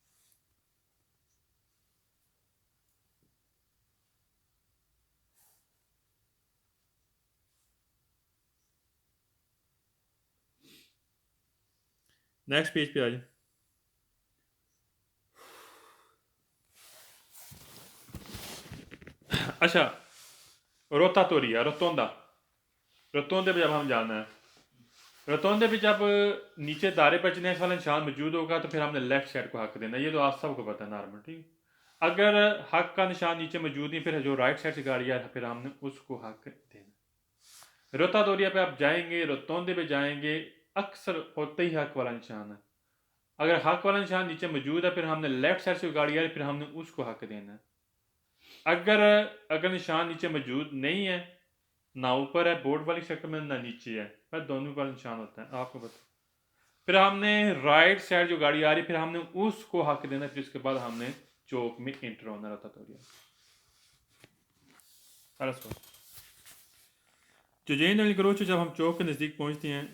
नेक्स्ट पेज पे आ जाए। अच्छा, रोतातोरिया रोतोंदा, रोतोंदे पे जब हम जाना है, रोतोंदे पे जब नीचे दारे पर चलने वाला निशान मौजूद होगा तो फिर हमने लेफ्ट साइड को हक देना, ये तो आप सबको पता है नॉर्मल, ठीक। अगर हक का निशान नीचे मौजूद नहीं, फिर जो राइट साइड से गाड़ी है फिर हमने उसको हक देना। रोतातोरिया पे आप जाएंगे, रोतोंदे पे जाएंगे, अक्सर होते ही हक वाला निशान है, अगर हक वाला निशान नीचे मौजूद है फिर हमने लेफ्ट साइड से गाड़ी है फिर हमने उसको हक देना है। अगर अगर निशान नीचे मौजूद नहीं है, ना ऊपर है बोर्ड वाली शक्ल में ना नीचे है, पर दोनों पर निशान होता है, आपको पता, फिर हमने राइट साइड जो गाड़ी आ रही फिर हमने उसको हक देना, फिर उसके बाद हमने चौक में एंटर होना रहता था। जो जैन अली करोच जब हम चौक के नज़दीक पहुंचते हैं,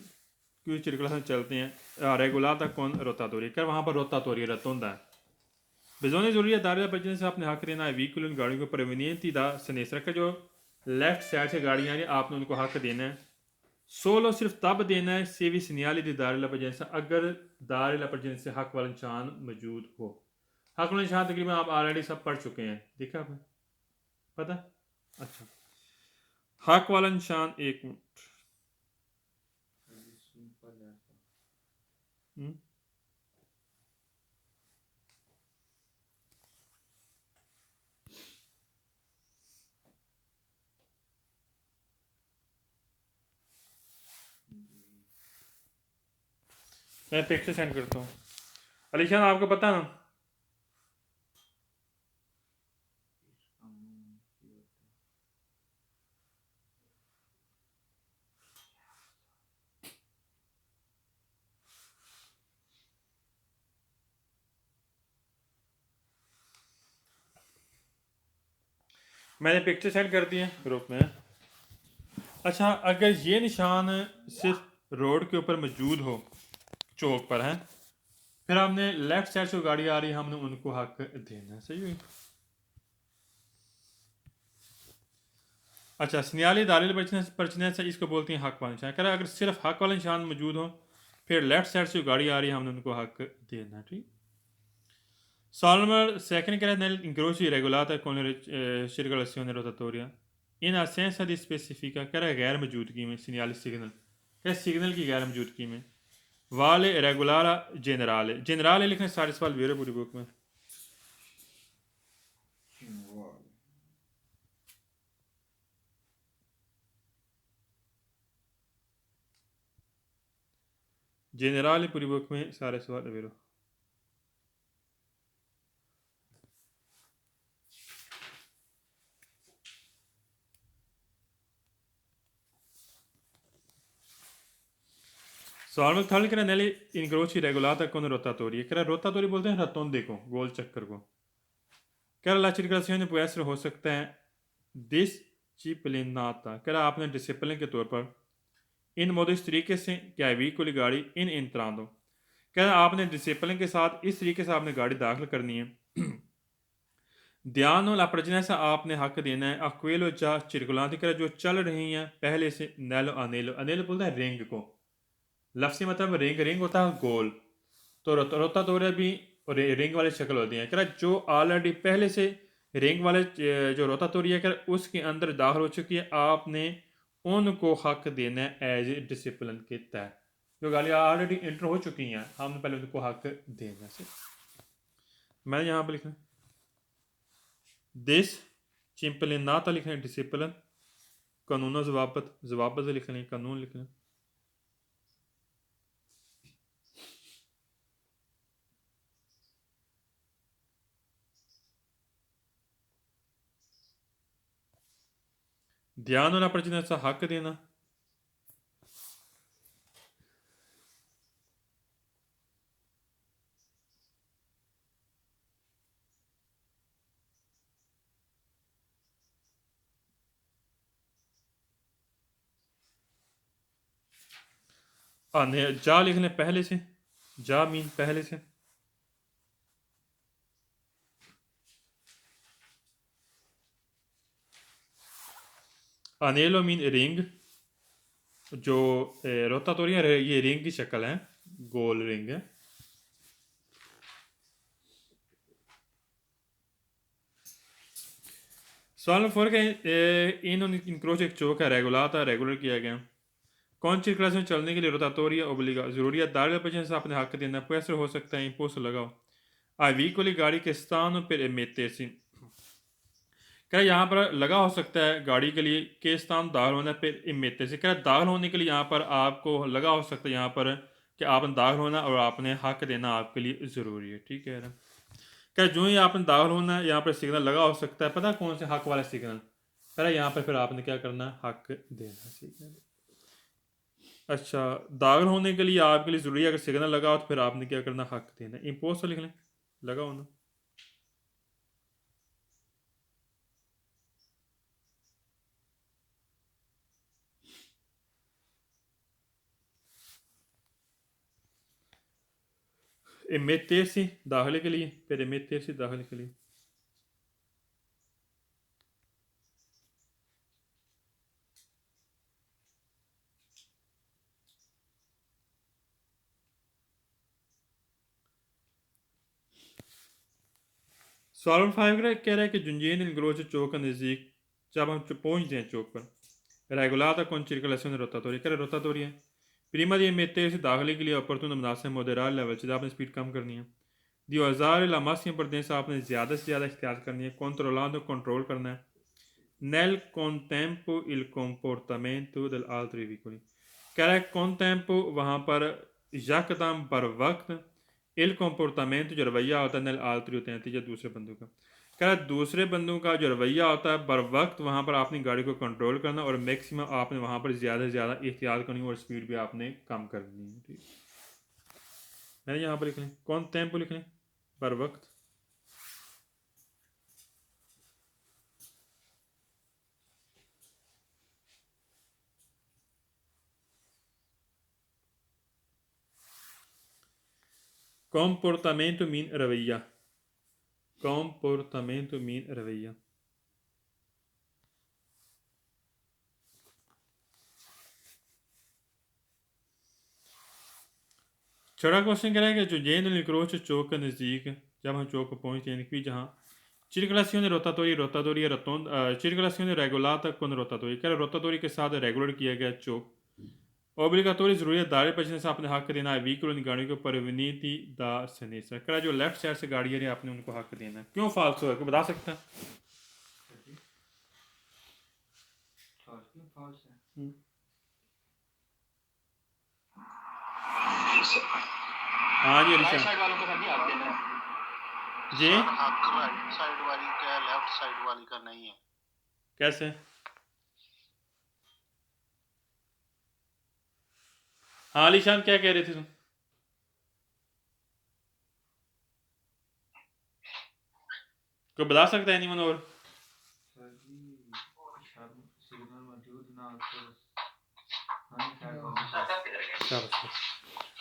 कुछ चिरकला से चलते हैं रेगुलर तक कौन रोता तोरी कर, वहाँ पर रोता तोरी रतोंदा है। बिजोने ज़रूरी है दारिया बचने से आपने हक देना है व्हीकल उन गाड़ियों को प्रेवनियंती दा सनेसर का, जो लेफ्ट साइड से गाड़ियाँ हैं आपने उनको हक देना है। सोलो सिर्फ तब देना है सेवी सिनियाली दी दारिला बचने, अगर दारिला बचने से हक वाला निशान मौजूद हो। हक वाला निशान तकरीबन आप ऑलरेडी सब पढ़ चुके हैं, देखा आपने, पता। अच्छा, हक वाला निशान, एक मिनट, मैं पिक्चर सेंड करता हूँ। अलीशान आपको पता ना, मैंने पिक्चर सेंड कर दिए ग्रुप में। अच्छा, अगर ये निशान सिर्फ रोड के ऊपर मौजूद हो, चौक पर है, फिर हमने लेफ्ट साइड से गाड़ी आ रही है, हमने उनको हक देना है। सही हुई। अच्छा, सिनियाली दालिल परचने से इसको बोलते हैं हक वाला निशान। कह रहा है अगर सिर्फ हक वाला निशान मौजूद हो, फिर लेफ्ट साइड से गाड़ी आ रही है, हमने उनको हक देना है। ठीक। Salmer säkringen nel incroci regolata con le circolazione rotatoria in assenza di specifica क्या है गैर मौजूदगी में सिग्नल क्या सिग्नल की गैर मौजूदगी में वाले रेगुलारा जेनराले लिखने सारे सवाल वेरे पूरी बुक में। जेनराले पूरी बुक में सारे सवाल वेरो। सॉल्व थल करा नेले incroci regolata con rotatoria करा रोटाटोरी बोलते हैं रतौंदे को, गोल चक्कर को। करा la circolazione può essere हो सकता है disciplinata करा आपने डिसिप्लिन के तौर पर इन मोदो इस तरीके से क्या व्हीकल गाड़ी इन इंतरादो क्या आपने डिसिप्लिन के साथ इस तरीके से आपने गाड़ी दाखिल करनी है। ध्यान ला प्रजनेसा आपने हक देना है अक्वेलो जा चिरकुलांति कर जो चल रही हैं पहले से नैलो अनेलो अनेलो बोलता है रिंग को, लफ्सी मतलब रिंग रिंग होता है गोल, तो रोता तोरे भी रिंग वाली शक्ल होती है। क्या जो ऑलरेडी पहले से रिंग वाले जो रोता तोरी है कर उसके अंदर दाखिल हो चुकी है, आपने उनको हक देना है एज ए डिसिप्लिन के तहत। जो गालियाँ ऑलरेडी इंटर हो चुकी हैं, हमने पहले उनको हक देना है। मैं यहाँ पर लिखना दिस चिंपलिनाता लिखना है डिसिप्लिन, कानून जवाबत जवाबत लिख लें, कानून लिख लें। ध्यान होना प्रचना हक देना, आने जा लिखने पहले से, जा मीन पहले से, अनेलो मीन रिंग, जो रोटाटोरी है ये रिंग की शक्ल है, गोल रिंग है। सवाल में फर्क है इन इंक्रोच एक चौक है रेगुलाता रेगुलर किया गया कौन सी क्लास में चलने के लिए रोटाटोरिया ओब्लिगा जरूरियात दार बचने से अपने हक देना पैसे हो सकता है इम्पोस्ट लगाओ आई वीकली गाड़ी के स्थान पर मेतेसी क्या यहाँ पर लगा हो सकता है गाड़ी के लिए के स्थान दाखिल होने पर इमेते से क्या दाखिल होने के लिए यहाँ पर आपको लगा हो सकता है यहाँ पर कि आपने दाखिल होना और आपने हक देना आपके लिए ज़रूरी है। ठीक है ना, क्या जो ही आपने दाखिल होना है यहाँ पर सिग्नल लगा हो सकता है, पता कौन से हक वाला सिग्नल, पहले यहाँ पर फिर आपने क्या करना है हक देना सिग्नल। अच्छा, दाखिल होने के लिए आपके लिए ज़रूरी है अगर सिग्नल लगा हो तो फिर आपने क्या करना हक देना, इम्पोस्ट लिख लें लगा होना। इमेतेसी दाखिले के लिए, फिर इमेतेसी दाखिले के लिए। सॉल्व फाइव कह रहा है कि जुंजीन इंग्रोच चौक के नज़दीक जब हम पहुंचते हैं चौक पर रेगुलाता कौन चिरकलाशन रोतातोरी कह रोतातोरी है Prima di mettersi दाखिले के लिए opportuno मुनासिब moderare level से आपने स्पीड कम करनी है. Di usare la massima potenza आपने ज़्यादा से ज़्यादा इख्तियार करनी है. Controllando कंट्रोल करना है. Nel contempo il comportamento dell'altro veicoli. कह रहा है contempo वहाँ पर यकदम बर वक्त il comportamento जो रवैया होता है nel altri होते हैं या दूसरे बंदों का. कह रहा है दूसरे बंदों का जो रवैया होता है बर वक्त वहाँ पर आपने गाड़ी को कंट्रोल करना और मैक्सिमम आपने वहाँ पर ज़्यादा से ज़्यादा एहतियात करनी और स्पीड भी आपने कम करनी है. ठीक, मैंने यहाँ पर लिख लें कौन टेम्पो लिख लें बर वक्त. Comportamento मीन रवैया. Comportamento मीन रवैया. छठा क्वेश्चन कह रहा है कि जो जेन निक्रोच चौक के नज़दीक जब हम चौक पर पहुँचते हैं कि जहाँ circolazione rotatoria rotonda circolazione regolata con rotatori कह रहा है रोटाटोरी के साथ रेगुलर किया गया चौक. Obbligatori ज़रूरी दायरे बचने से आपने हक देना है व्हीकल उन गाड़ियों को परवनीति दा सनेसा. कह रहा है जो लेफ्ट साइड से गाड़ी आ रही है आपने उनको हक देना है. क्यों फाल्स है बता सकता है? हाँ जी राइट अलीशा साइड वालों को सर नहीं हक देना है. जी सर हक राइट साइड वाली का लेफ्ट साइड वाली का नहीं है. कैसे? हाँ अलीशान क्या कह रहे थे तुम? कोई बता सकता है एनीवन और?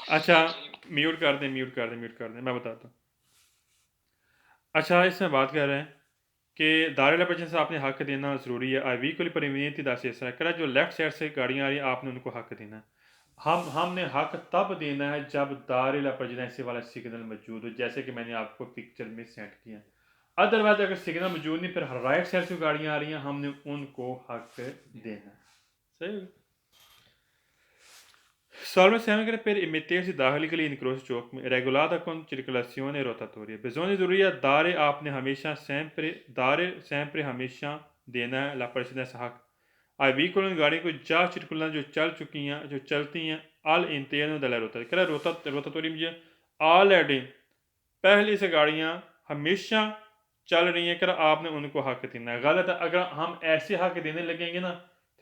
अच्छा म्यूट कर दें मैं बताता हूँ. अच्छा इसमें बात कर रहे हैं कि दायरे बचने से आपने हक देना ज़रूरी है. आई व्हीकल परवनीति दा सनेसा कह रहा है जो लेफ्ट साइड से गाड़ियाँ आ रही हैं आपने उनको हक देना है. हमने हक तब देना है जब दायरे परजनेसी वाला सिग्नल मौजूद हो जैसे कि मैंने आपको पिक्चर में सेट किया. अदरवाइज अगर सिग्नल मौजूद नहीं फिर राइट साइड से गाड़ियाँ आ रही हैं हमने उनको हक देना है. सही. Solamente per immettersi dakhili incrocio चौक में regolata con circolazione rotatoria. Bisogna ज़रूरी है दायरे आपने हमेशा sempre हमेशा देना है la precedenza हक. आई व्हीकल उन गाड़ी को जा circolano जो चल चुकी हैं जो चलती हैं all'interno della rota. कह रहा है रोटाटोरी में ऑलरेडी पहले से गाड़ियाँ हमेशा चल रही हैं. कर आपने उनको हक देना है. गलत है अगर हम ऐसे हक देने लगेंगे ना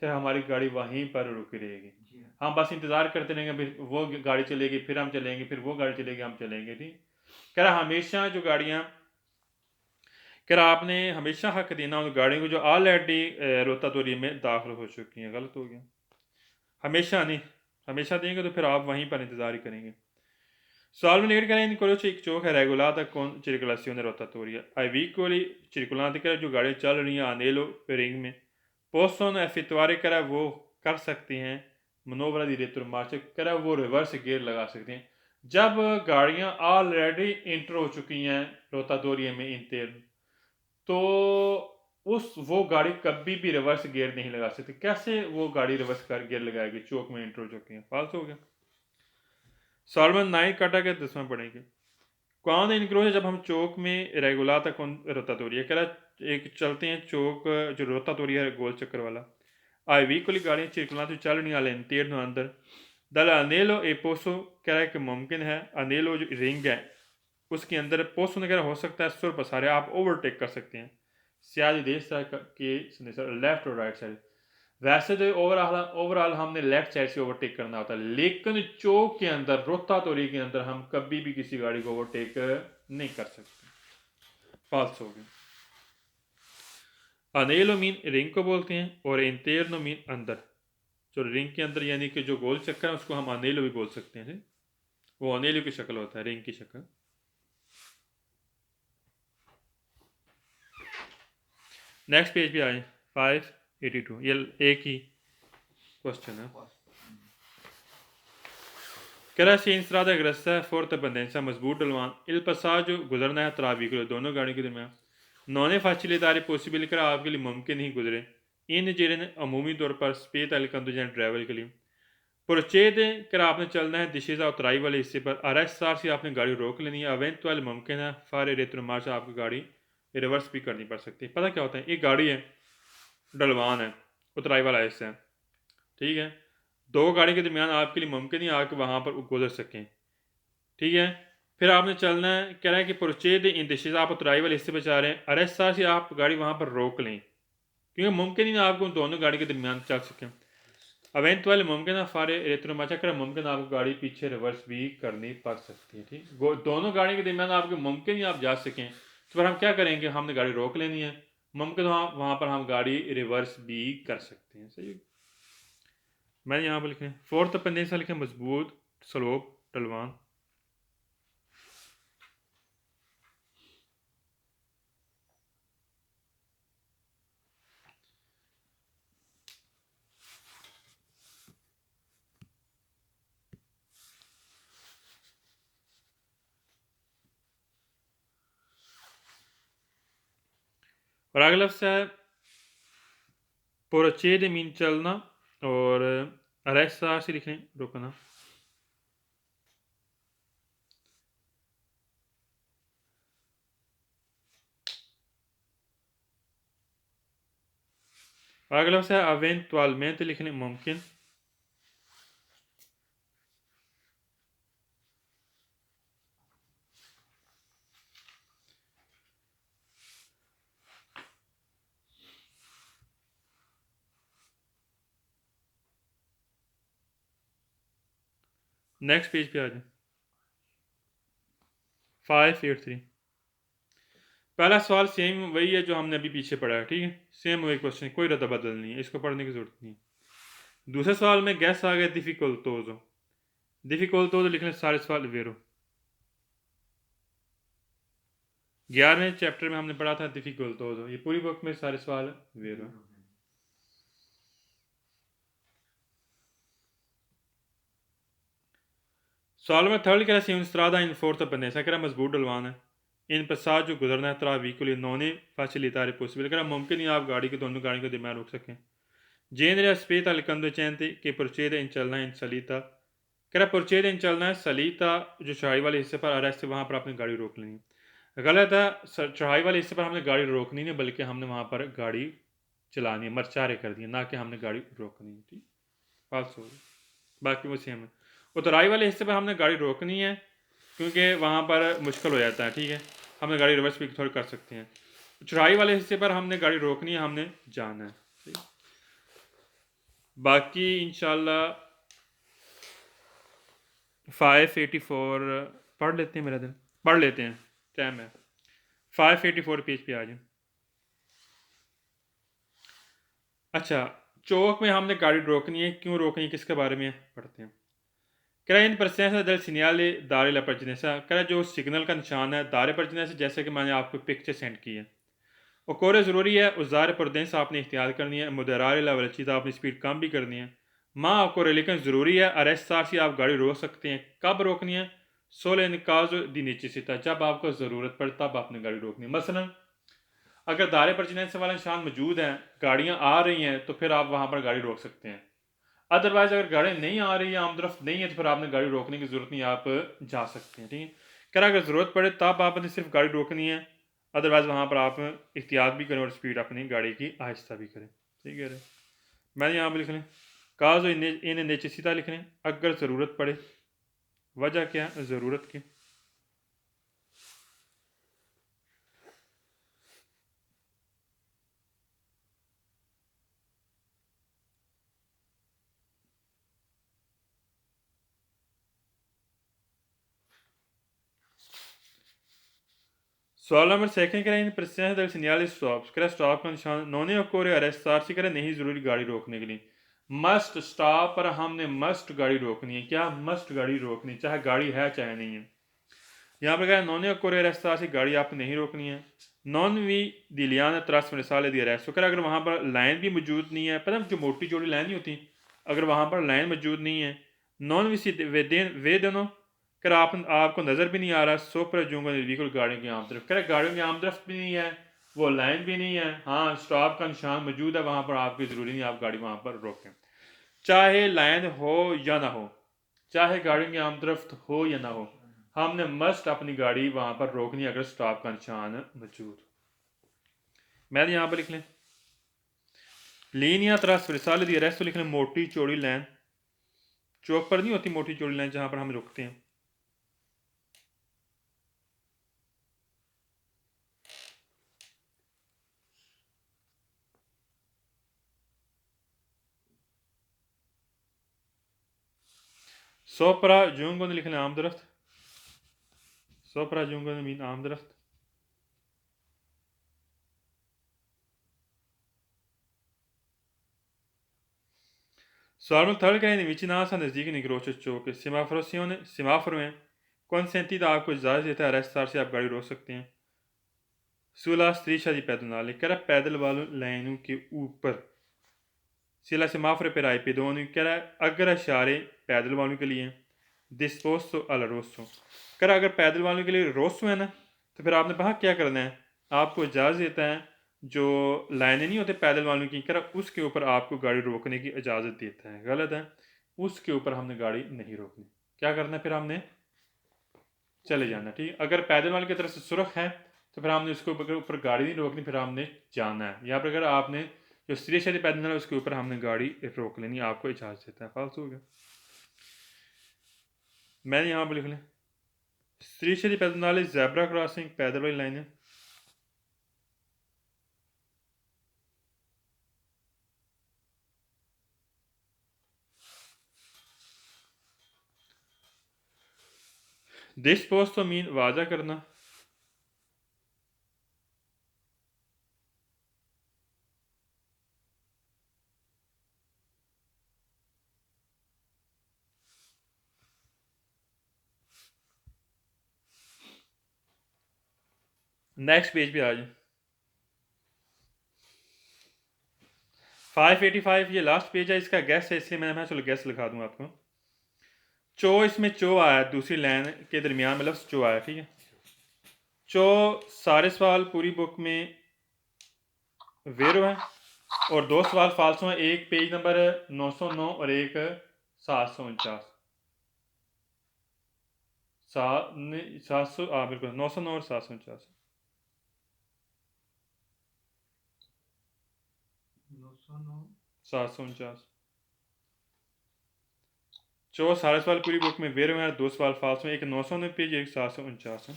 फिर हमारी गाड़ी वहीं पर रुकी रहेगी. हम बस इंतज़ार करते रहेंगे फिर वो गाड़ी चलेगी फिर हम चलेंगे फिर वो गाड़ी चलेगी हम चलेंगे. ठीक कह रहा हमेशा जो गाड़ियाँ कह रहा आपने हमेशा हक देना उन गाड़ियों को जो ऑलरेडी रोतातोरी में दाखिल हो चुकी हैं. गलत हो गया. हमेशा नहीं हमेशा देंगे तो फिर आप वहीं पर इंतज़ार ही करेंगे. Solamente करें इन करो चौक है regolata con circolazione rotatoria. Ai veicoli circolanti कर जो गाड़ियाँ चल रही हैं anello रिंग में possono effettuare कर वो कर सकते हैं मनोवरा di retromarcia कर वो रिवर्स गियर लगा सकते हैं जब गाड़ियाँ ऑलरेडी इंटर हो चुकी हैं रोटाटोरिया में इंटर तो वो गाड़ी कभी भी रिवर्स गियर नहीं लगा सकती. कैसे वो गाड़ी रिवर्स गियर लगाएगी चौक में इंटर हो चुकी है. फाल्स हो गया. सॉल्वन 9 काटा के 10वां पढ़ेंगे. कौन इनक्रोच जब हम चौक में रेगुलाता कौन रोटाटोरिया कह रहा एक चलते हैं चौक जो रोटाटोरिया है गोल चक्कर वाला. आई व्हीकल गाड़ियाँ circolano चल रही all'interno अंदर दल अनेलो ए पोसो कह रहा है कि मुमकिन है अनेलो जो रिंग है उसके अंदर पोसो वगैरह हो सकता है सुर पसारे आप ओवरटेक कर सकते हैं सियादी देश के लेफ्ट और राइट साइड. वैसे तो ओवरऑल हमने लेफ्ट साइड से ओवरटेक करना होता है लेकिन चौक के अंदर रोटाटोरी के अंदर हम कभी भी किसी गाड़ी को ओवरटेक नहीं कर सकते. फाल्स हो गया. अनेलो मीन रिंग को बोलते हैं और इंटरनो मीन अंदर. जो रिंग के अंदर यानी कि जो गोल चक्कर है उसको हम अनेलो भी बोल सकते हैं. वो अनेलो की शक्ल होता है रिंग की शक्ल. नेक्स्ट पेज पे आए 582. ये एक ही क्वेश्चन है. Cara si in strada grassa forte pendenza मजबूत ढलवान il passaggio गुजरना है tra veicoli दोनों गाड़ियों के दरमियान non è facile dare possibile कर आपके लिए मुमकिन नहीं गुजरे इन जेरन अमूमी तौर पर स्पेस अलकंदो या ड्राइवर के लिए पुरचेद कर आपने चलना है दिशेजा उतराई वाले हिस्से पर RSR से आपने गाड़ी रोक लेनी है। अवेंचुअल मुमकिन है फारे रेतनुमा से आपकी गाड़ी रिवर्स भी करनी पड़ सकती है। पता क्या होता है, एक गाड़ी है डलवान है, उतराई वाला हिस्सा है, ठीक है, दो गाड़ी के दरमियान आपके लिए मुमकिन ही आके वहाँ पर गुजर सकें, ठीक है। फिर आपने चलना है, कह रहा है कि पुरचेद इन दिशेज आप उतराई वाले हिस्से पर जा रहे हैं, RSR से आप गाड़ी वहाँ पर रोक लें क्योंकि मुमकिन ही ना आपको दोनों गाड़ी के दरमियान चल सकें। अवेंचुअल मुमकिन है फारे रेतनुमा कर मुमकिन आपको गाड़ी पीछे रिवर्स भी करनी पड़ सकती है, ठीक। दोनों गाड़ी के दरमियान आपके मुमकिन ही आप जा सकें, तो फिर हम क्या करेंगे, हमने गाड़ी रोक लेनी है, मुमकिन वहाँ पर हम गाड़ी रिवर्स भी कर सकते हैं। सही, मैंने यहाँ पर लिखे फोर्थ पन्ने से लिखे मजबूत स्लोप ढलवान। और अगला लफ्ज़ है पुरचेद मीन चलना, और RSR से लिखें रुकना। अगला लफ्ज़ है अवेंचुअलmente लिखने मुमकिन। नेक्स्ट पेज पे आ जाए 583। पहला सवाल सेम वही है जो हमने अभी पीछे पढ़ा है, ठीक है, सेम वही क्वेश्चन, कोई रद्द बदल नहीं है, इसको पढ़ने की जरूरत नहीं है। दूसरे सवाल में गैस आ गया डिफिकल्टोजो, डिफिकल्टोजो लिखने सारे सवाल वेरो। 11वें चैप्टर में हमने पढ़ा था डिफिकल्टोजो, ये पूरी बुक में सारे सवाल वेरो। सवाल में थर्ड कह रहा स्त्रादा इन फोर्थ बनेसा कह रहा मजबूत डलवान है, इन पर साथ जो गुजरना है तरा व्हीकल नॉने facilitare possibile, कह रहा मुमकिन ही आप गाड़ी के दोनों गाड़ियों को दरमियान रोक सकें। Genere aspetta al conducente che procede in चलना इन सलीता, कह रहा procede इन चलना है सलीता जो चढ़ाई वाले हिस्से पर आ रहा है, वहाँ पर आपने गाड़ी रोक लेनी है। गलत है, चढ़ाई वाले हिस्से पर हमने गाड़ी रोकनी नहीं बल्कि हमने वहाँ पर गाड़ी चलानी है, मरचारे कर दी है, ना कि हमने गाड़ी रोकनी है, ठीक। फाल्स हो गई, बाकी वो सेम है। उतराई वाले हिस्से पर हमने गाड़ी रोकनी है क्योंकि वहाँ पर मुश्किल हो जाता है, ठीक है, हमने गाड़ी रिवर्स भी थोड़ी कर सकते हैं। चढ़ाई वाले हिस्से पर हमने गाड़ी रोकनी है, हमने जाना है, ठीक। बाकी इंशाल्लाह 584 पढ़ लेते हैं, मेरा दिन पढ़ लेते हैं, टाइम है 584 पेज पे आ जाए। अच्छा, चौक में हमने गाड़ी रोकनी है, क्यों रोकनी है, किसके बारे में पढ़ते हैं। कह इन presenza del segnale dare la pertinenza, कह जो सिग्नल का निशान है दारे परजिनेंस, जैसे कि मैंने आपको पिक्चर सेंड की है। और ज़रूरी है उजार परदेंस आपने इख्तियार करनी है, मुदरार लेवल चीज़ आपने स्पीड कम भी करनी है। माँ आपको लेकिन ज़रूरी है RSR से आप गाड़ी रोक सकते हैं। कब रोकनी है, सोले निकाज दी नेसेसिटा, जब आपको ज़रूरत पड़े तब आपने गाड़ी रोकनी है। मसलन अगर दारे परजिनेंस वाला निशान मौजूद है, गाड़ियाँ आ रही हैं, तो फिर आप वहाँ पर गाड़ी रोक सकते हैं। अदरवाइज अगर गाड़ी नहीं आ रही है, आम तरफ नहीं है, तो फिर आपने गाड़ी रोकने की जरूरत नहीं, आप जा सकते हैं, ठीक है। क्या अगर ज़रूरत पड़े तब आपने सिर्फ गाड़ी रोकनी है, अदरवाइज वहाँ पर आप एहतियात भी करें और स्पीड अपनी गाड़ी की आहिस्ता भी करें, ठीक है। मैंने यहाँ पर लिख लें काज इन नेचेसिता लिख लें, अगर ज़रूरत पड़े, वजह क्या है ज़रूरत की। सवाल नंबर सेकंड करें इन presenza del segnale stop, करें स्टॉप का निशान नोने occorre arrestarsi, करें नहीं ज़रूरी गाड़ी रोकने के लिए। मस्ट स्टॉप पर हमने मस्ट गाड़ी रोकनी है, क्या मस्ट गाड़ी रोकनी, चाहे गाड़ी है चाहे नहीं है। यहाँ पर कह नोने occorre arrestarsi, गाड़ी आपने नहीं रोकनी है। नॉन वी दिलियान trasversale di arresto, कर अगर वहाँ पर लाइन भी मौजूद नहीं है, पता जो मोटी चौड़ी लाइन नहीं होती, अगर वहाँ पर लाइन मौजूद नहीं है, नॉन विसी वेदनो, कर आपको नज़र भी नहीं आ रहा, सो पर जूंगा बिल्कुल गाड़ियों की आम तरफ, कर गाड़ियों की आम तरफ भी नहीं है, वो लाइन भी नहीं है, हाँ स्टॉप का निशान मौजूद है वहाँ पर, आपकी ज़रूरी नहीं आप गाड़ी वहाँ पर रोकें। चाहे लाइन हो या ना हो, चाहे गाड़ी की आमदरफ्त हो या ना हो, हमने मस्ट अपनी गाड़ी वहाँ पर रोकनी अगर स्टॉप का निशान मौजूद। मैंने यहाँ पर लिख लें लीनिया ट्रांसवर्साल दी रेस्ट लिख लें मोटी चौड़ी लाइन, चौक पर नहीं होती मोटी चौड़ी लाइन जहाँ पर हम रुकते हैं। सोपरा जूंगो ने लिख लें आम दरख्त, सोपरा जूंगो ने मीन आम दरख्त। Sormul che in vicinanza नज़दीक निकरोच चौक सिमाफरों में consentita आपको इजाज़त देता है रेस्टार से आप गाड़ी रोक सकते हैं। सुला striscia di pedonale che era pedal वालों लाइनों के ऊपर सिला semaphore per ai pedoni che era अगर इशारे पैदल वालों के लिए disposto al rosso कर अगर पैदल वालों के लिए रोसो है ना तो फिर आपने कहा क्या करना है, आपको इजाज़त देता है जो लाइनें नहीं होते पैदल वालों की कर उसके ऊपर आपको गाड़ी रोकने की इजाज़त देता है। गलत है, उसके ऊपर हमने गाड़ी नहीं रोकनी। क्या करना है फिर हमने चले जाना। ठीक, अगर पैदल वाले की तरफ से सुरख है तो फिर हमने उसके ऊपर गाड़ी नहीं रोकनी, फिर हमने जाना है। यहाँ पर अगर आपने जो स्त्री शादी पैदल है उसके ऊपर हमने गाड़ी रोक लेनी, आपको इजाज़त देता है। फालतू हो गया। मैंने यहाँ पर लिख लें स्त्री शादी पैदल नाले जैबरा क्रॉसिंग पैदल वाली लाइन है। डिस्पोज तो मीन वाजा करना, नेक्स्ट पेज पे आ जाए 585 ये लास्ट पेज है, इसका गैस है इसलिए मैंने चलो गैस लिखा दूँ आपको। चो इसमें चो आया दूसरी लाइन के दरमियान में लफ्ज़ चो आया। ठीक है, चो सारे सवाल पूरी बुक में वेरो है और दो सवाल फालसो हैं, एक पेज नंबर 909 और एक 749 700 बिल्कुल 909 और 749 749 चो सारे सवाल पूरी बुक में वेरो हैं, दो सवाल फालसो हैं, एक 909 पेज एक 749 है।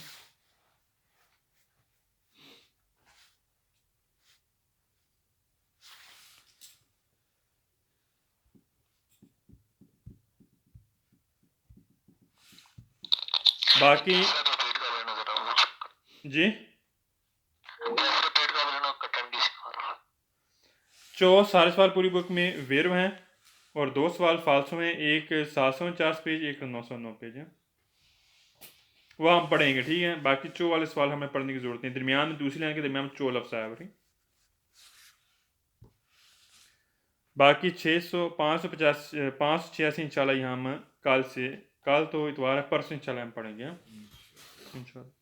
बाकी जी चो सारे सवाल पूरी बुक में वेरो हैं और दो सवाल फालसो हैं, एक 749 पेज एक 909 पेज है, वो हम पढ़ेंगे। ठीक है, बाकी चो वाले सवाल हमें पढ़ने की जरूरत नहीं। दरमियान में दूसरी लाइन के दरमियान में चो लफ्ज़ आया। ठीक, बाकी 586 इंशाल्लाह हम कल तो इतवार है, परसों इंशाल्लाह हम पढ़ेंगे इंशाल्लाह।